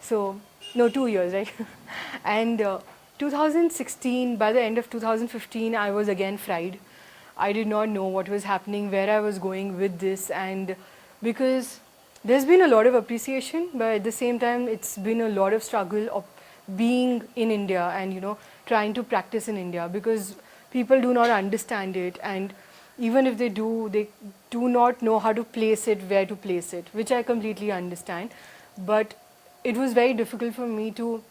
So, no, 2 years, right? And 2016, by the end of 2015, I was again fried. I did not know what was happening, where I was going with this, and because there's been a lot of appreciation, but at the same time, it's been a lot of struggle being in India and, you know, trying to practice in India, because people do not understand it, and even if they do not know how to place it, where to place it, which I completely understand. But it was very difficult for me to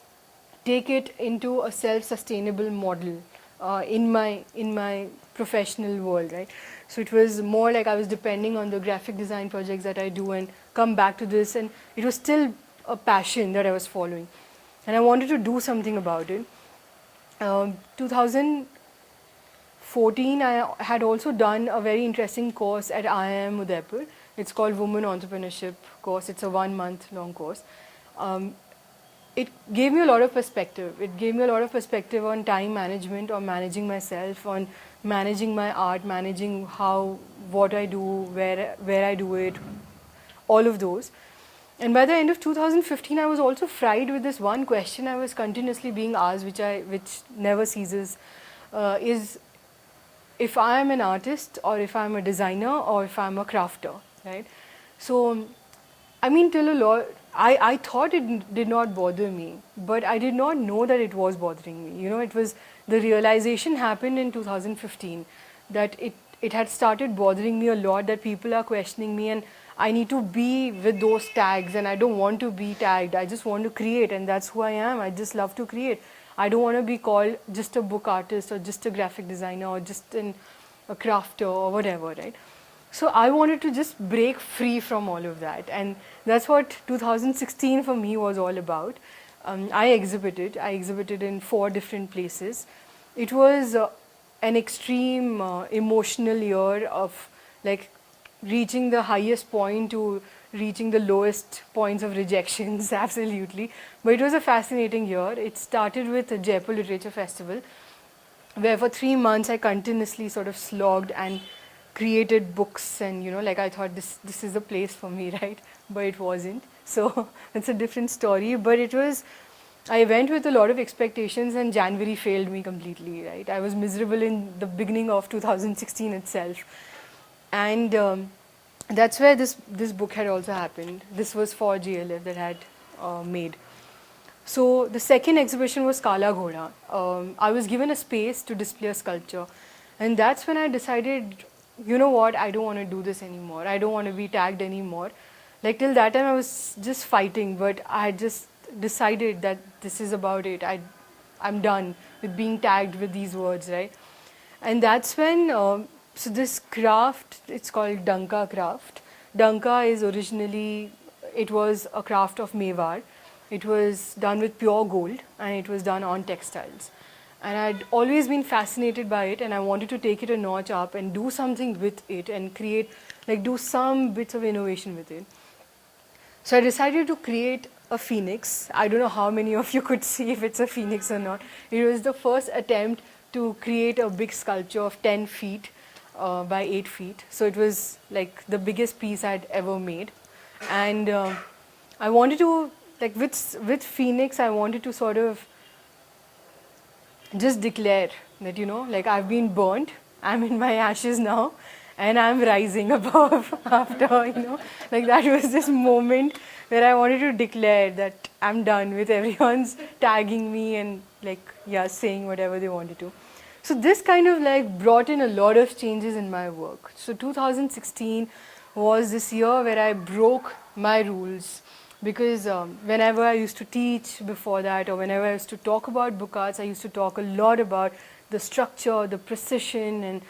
take it into a self-sustainable model in my professional world, right? So it was more like I was depending on the graphic design projects that I do and come back to this, and it was still a passion that I was following, and I wanted to do something about it. 2014, I had also done a very interesting course at IIM Udaipur. It's called Women Entrepreneurship course. It's a 1-month long course. It gave me a lot of perspective. It gave me a lot of perspective on time management, on managing myself, on managing my art, managing what I do, where I do it, all of those. And by the end of 2015, I was also fried with this one question I was continuously being asked, which never ceases, is if I am an artist, or if I'm a designer, or if I'm a crafter, right? So, I mean, till a lot, I thought it did not bother me, but I did not know that it was bothering me. You know, it was, the realization happened in 2015 that it had started bothering me a lot, that people are questioning me, and I need to be with those tags, and I don't want to be tagged. I just want to create, and that's who I am. I just love to create. I don't want to be called just a book artist, or just a graphic designer, or just a crafter, or whatever, right? So I wanted to just break free from all of that, and that's what 2016 for me was all about. I exhibited in 4 different places. It was an extreme emotional year of like reaching the highest point to reaching the lowest points of rejections, absolutely. But it was a fascinating year. It started with the Jaipur Literature Festival, where for 3 months I continuously sort of slogged and created books, and you know, like I thought this is the place for me, right? But it wasn't. So it's a different story. But it was, I went with a lot of expectations, and January failed me completely, right? I was miserable in the beginning of 2016 itself. And that's where this book had also happened. This was for GLF that I had made. So the second exhibition was Kala Ghoda. I was given a space to display a sculpture, and that's when I decided, you know what, I don't want to do this anymore. I don't want to be tagged anymore. Like till that time I was just fighting, but I had just decided that this is about it. I'm done with being tagged with these words, right? And that's when, so this craft, it's called Danka craft. Danka is originally, it was a craft of Mewar. It was done with pure gold, and it was done on textiles. And I'd always been fascinated by it, and I wanted to take it a notch up and do something with it and create, like do some bits of innovation with it. So I decided to create a phoenix. I don't know how many of you could see if it's a phoenix or not. It was the first attempt to create a big sculpture of 10 feet by 8 feet. So it was like the biggest piece I'd ever made. And I wanted to, like with Phoenix, I wanted to sort of just declare that, you know, like I've been burnt, I'm in my ashes now, and I'm rising above after, you know, like that was this moment where I wanted to declare that I'm done with everyone's tagging me and like, yeah, saying whatever they wanted to. So this kind of like brought in a lot of changes in my work. So 2016 was this year where I broke my rules, because whenever I used to teach before that, or whenever I used to talk about book arts, I used to talk a lot about the structure, the precision, and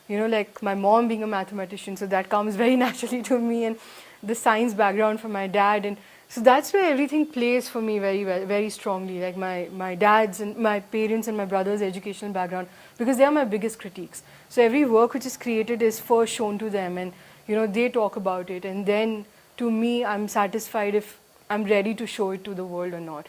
you know, like my mom being a mathematician, so that comes very naturally to me, and the science background from my dad, and so that's where everything plays for me very well, very strongly, like my dad's and my parents and my brother's educational background, because they are my biggest critiques. So every work which is created is first shown to them, and you know, they talk about it, and then to me, I'm satisfied if I'm ready to show it to the world or not.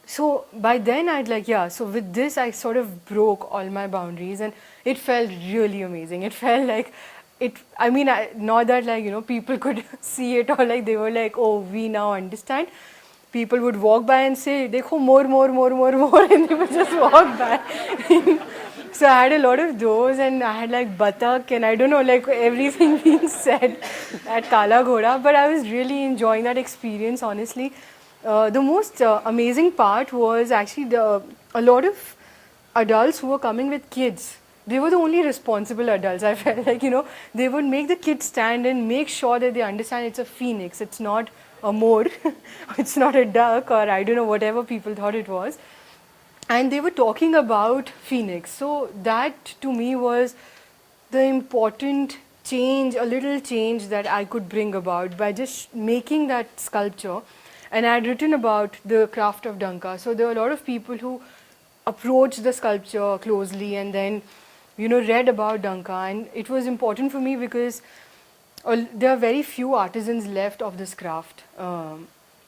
So by then I'd like, yeah, so with this I sort of broke all my boundaries, and it felt really amazing. It felt like it, I mean, not that like, you know, people could see it or like they were like, oh, we now understand. People would walk by and say, dekho, more, and they would just walk by. So I had a lot of those, and I had like Batak, and I don't know, like everything being said at Kala Ghoda, but I was really enjoying that experience, honestly. The most amazing part was actually a lot of adults who were coming with kids. They were the only responsible adults. I felt like, they would make the kids stand and make sure that they understand it's a phoenix. It's not a more, it's not a duck, or I don't know, whatever people thought it was. And they were talking about phoenix. So that to me was the important change, a little change that I could bring about by just making that sculpture. And I had written about the craft of Danka. So there were a lot of people who approached the sculpture closely and then, read about Danka. And it was important for me because there are very few artisans left of this craft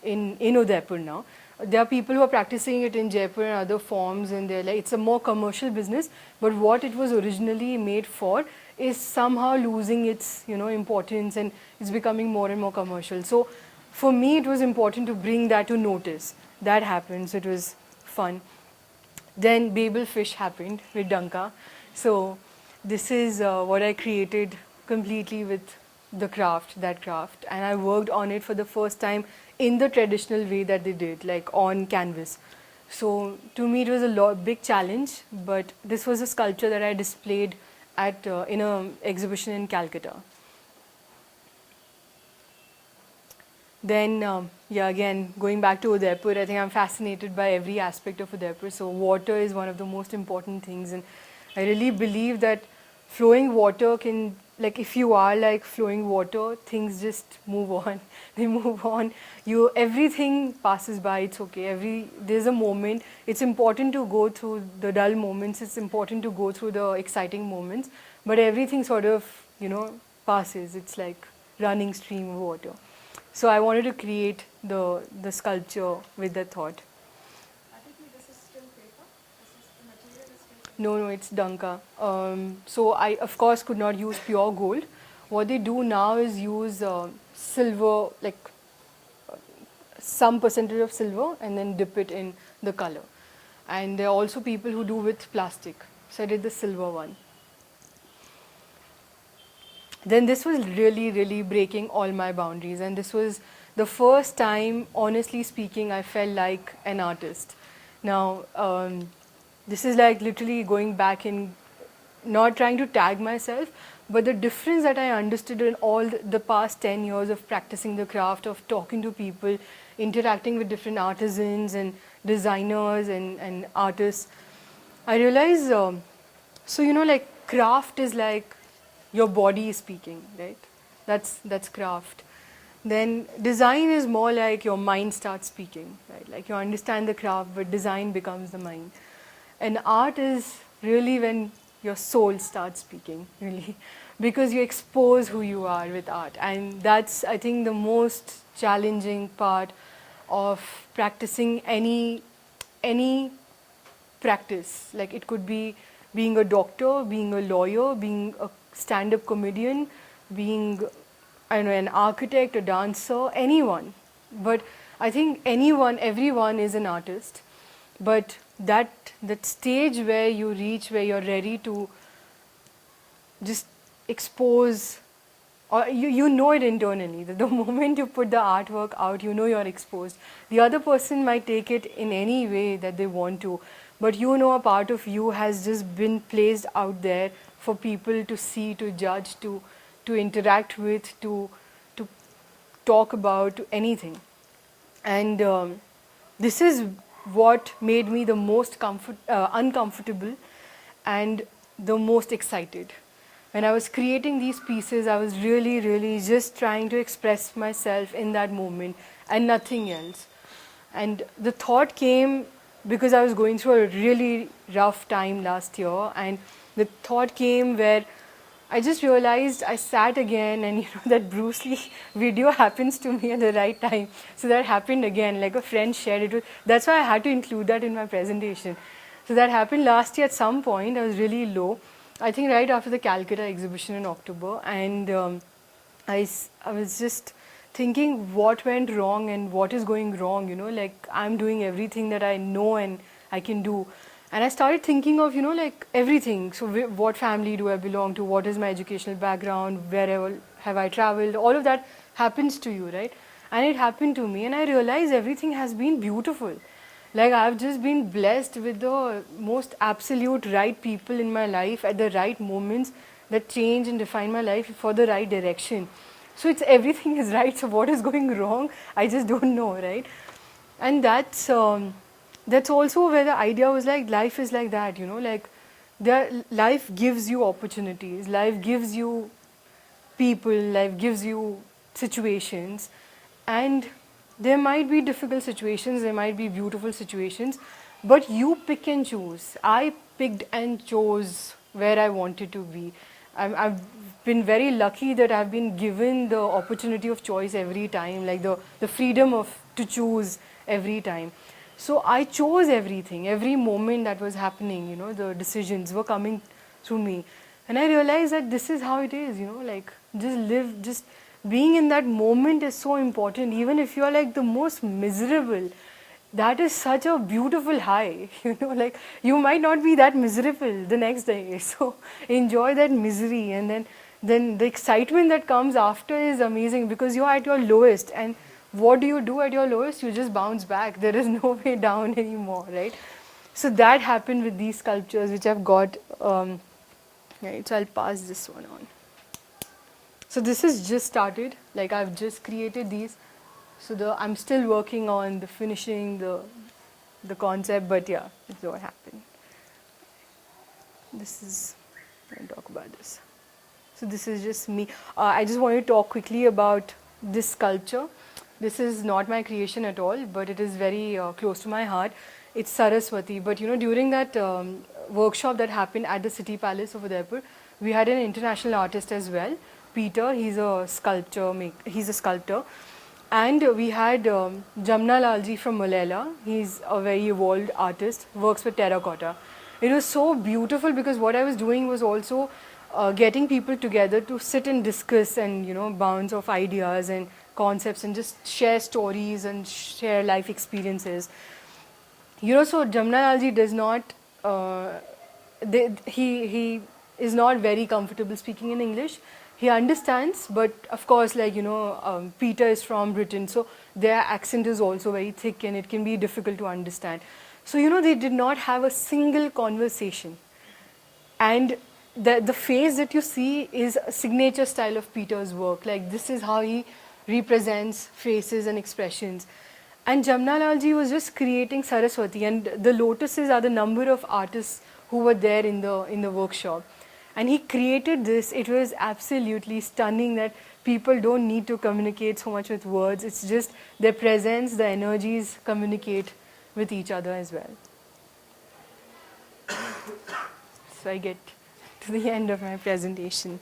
in Udaipur now. There are people who are practicing it in Jaipur and other forms, and they're like, it's a more commercial business. But what it was originally made for is somehow losing its, importance, and it's becoming more and more commercial. So for me, it was important to bring that to notice. That happened, so it was fun. Then Babel Fish happened with Danka. So this is what I created completely with that craft. And I worked on it for the first time in the traditional way that they did, like on canvas. So to me, it was a big challenge, but this was a sculpture that I displayed at in an exhibition in Calcutta. Then, again, going back to Udaipur, I think I'm fascinated by every aspect of Udaipur. So water is one of the most important things, and I really believe that flowing water can, like, if you are like flowing water, things just move on. They move on. Everything passes by. It's okay. There's a moment. It's important to go through the dull moments. It's important to go through the exciting moments. But everything sort of, passes. It's like running stream of water. So I wanted to create the sculpture with that thought. This is still paper? The material is still No, it's Danka. So I, of course, could not use pure gold. What they do now is use silver, like some percentage of silver, and then dip it in the color. And there are also people who do with plastic. So I did the silver one. Then this was really, really breaking all my boundaries. And this was the first time, honestly speaking, I felt like an artist. Now, this is like literally going back in, not trying to tag myself, but the difference that I understood in all the past 10 years of practicing the craft, of talking to people, interacting with different artisans and designers and artists, I realized, like craft is like your body is speaking, right? That's craft. Then design is more like your mind starts speaking, right? Like you understand the craft, but design becomes the mind. And art is really when your soul starts speaking, really, because you expose who you are with art. And that's, I think, the most challenging part of practicing any practice. Like it could be being a doctor, being a lawyer, being a stand-up comedian, being, I don't know, an architect, a dancer, anyone. But I think everyone is an artist. But that stage where you reach, where you're ready to just expose, or you know it internally, that the moment you put the artwork out, you know you're exposed. The other person might take it in any way that they want to, but a part of you has just been placed out there for people to see, to judge, to interact with, to talk about, to anything. And this is what made me the most uncomfortable and the most excited. When I was creating these pieces, I was really, really just trying to express myself in that moment and nothing else. And the thought came because I was going through a really rough time last year, and the thought came where I just realized, I sat again, and that Bruce Lee video happens to me at the right time. So that happened again, like a friend shared it. That's why I had to include that in my presentation. So that happened last year at some point. I was really low. I think right after the Calcutta exhibition in October. And I was just thinking what went wrong and what is going wrong, like I'm doing everything that I know and I can do. And I started thinking of, like everything. So what family do I belong to? What is my educational background? Wherever have I traveled? All of that happens to you, right? And it happened to me, and I realized everything has been beautiful. Like, I've just been blessed with the most absolute right people in my life at the right moments that change and define my life for the right direction. So it's everything is right. So what is going wrong? I just don't know, right? And that's also where the idea was like, life is like that, you know, like life gives you opportunities, life gives you people, life gives you situations, and there might be difficult situations, there might be beautiful situations, but you pick and choose. I picked and chose where I wanted to be. I've been very lucky that I've been given the opportunity of choice every time, like the freedom of to choose every time. So I chose everything, every moment that was happening, you know, the decisions were coming through me. And I realized that this is how it is, you know, like just live, just being in that moment is so important. Even if you are like the most miserable, that is such a beautiful high, you know, like you might not be that miserable the next day. So enjoy that misery, and then the excitement that comes after is amazing because you're at your lowest. And what do you do at your lowest? You just bounce back. There is no way down anymore, right? So that happened with these sculptures which I've got. Right, so I'll pass this one on. So this is just started, like I've just created these. So I'm still working on the finishing, the concept, but yeah, that's what happened. This is, I'll talk about this. So this is just me. I just want to talk quickly about this sculpture. This is not my creation at all, but it is very close to my heart. It's Saraswati. But you know, during that workshop that happened at the City Palace of Udaipur, we had an international artist as well, Peter. He's a sculptor. And we had Jamna Lalji from Malala. He's a very evolved artist, works with terracotta. It was so beautiful because what I was doing was also getting people together to sit and discuss and, you know, bounce off ideas and concepts and just share stories and share life experiences. You know, so Jamna Lalji does not, he is not very comfortable speaking in English. He understands, but of course, like, you know, Peter is from Britain, so their accent is also very thick and it can be difficult to understand. So, you know, they did not have a single conversation. And the face that you see is a signature style of Peter's work. Like, this is how he represents faces and expressions. And Jamna Lalji was just creating Saraswati, and the lotuses are the number of artists who were there in the workshop. And he created this. It was absolutely stunning that people don't need to communicate so much with words. It's just their presence, the energies communicate with each other as well. So I get to the end of my presentation.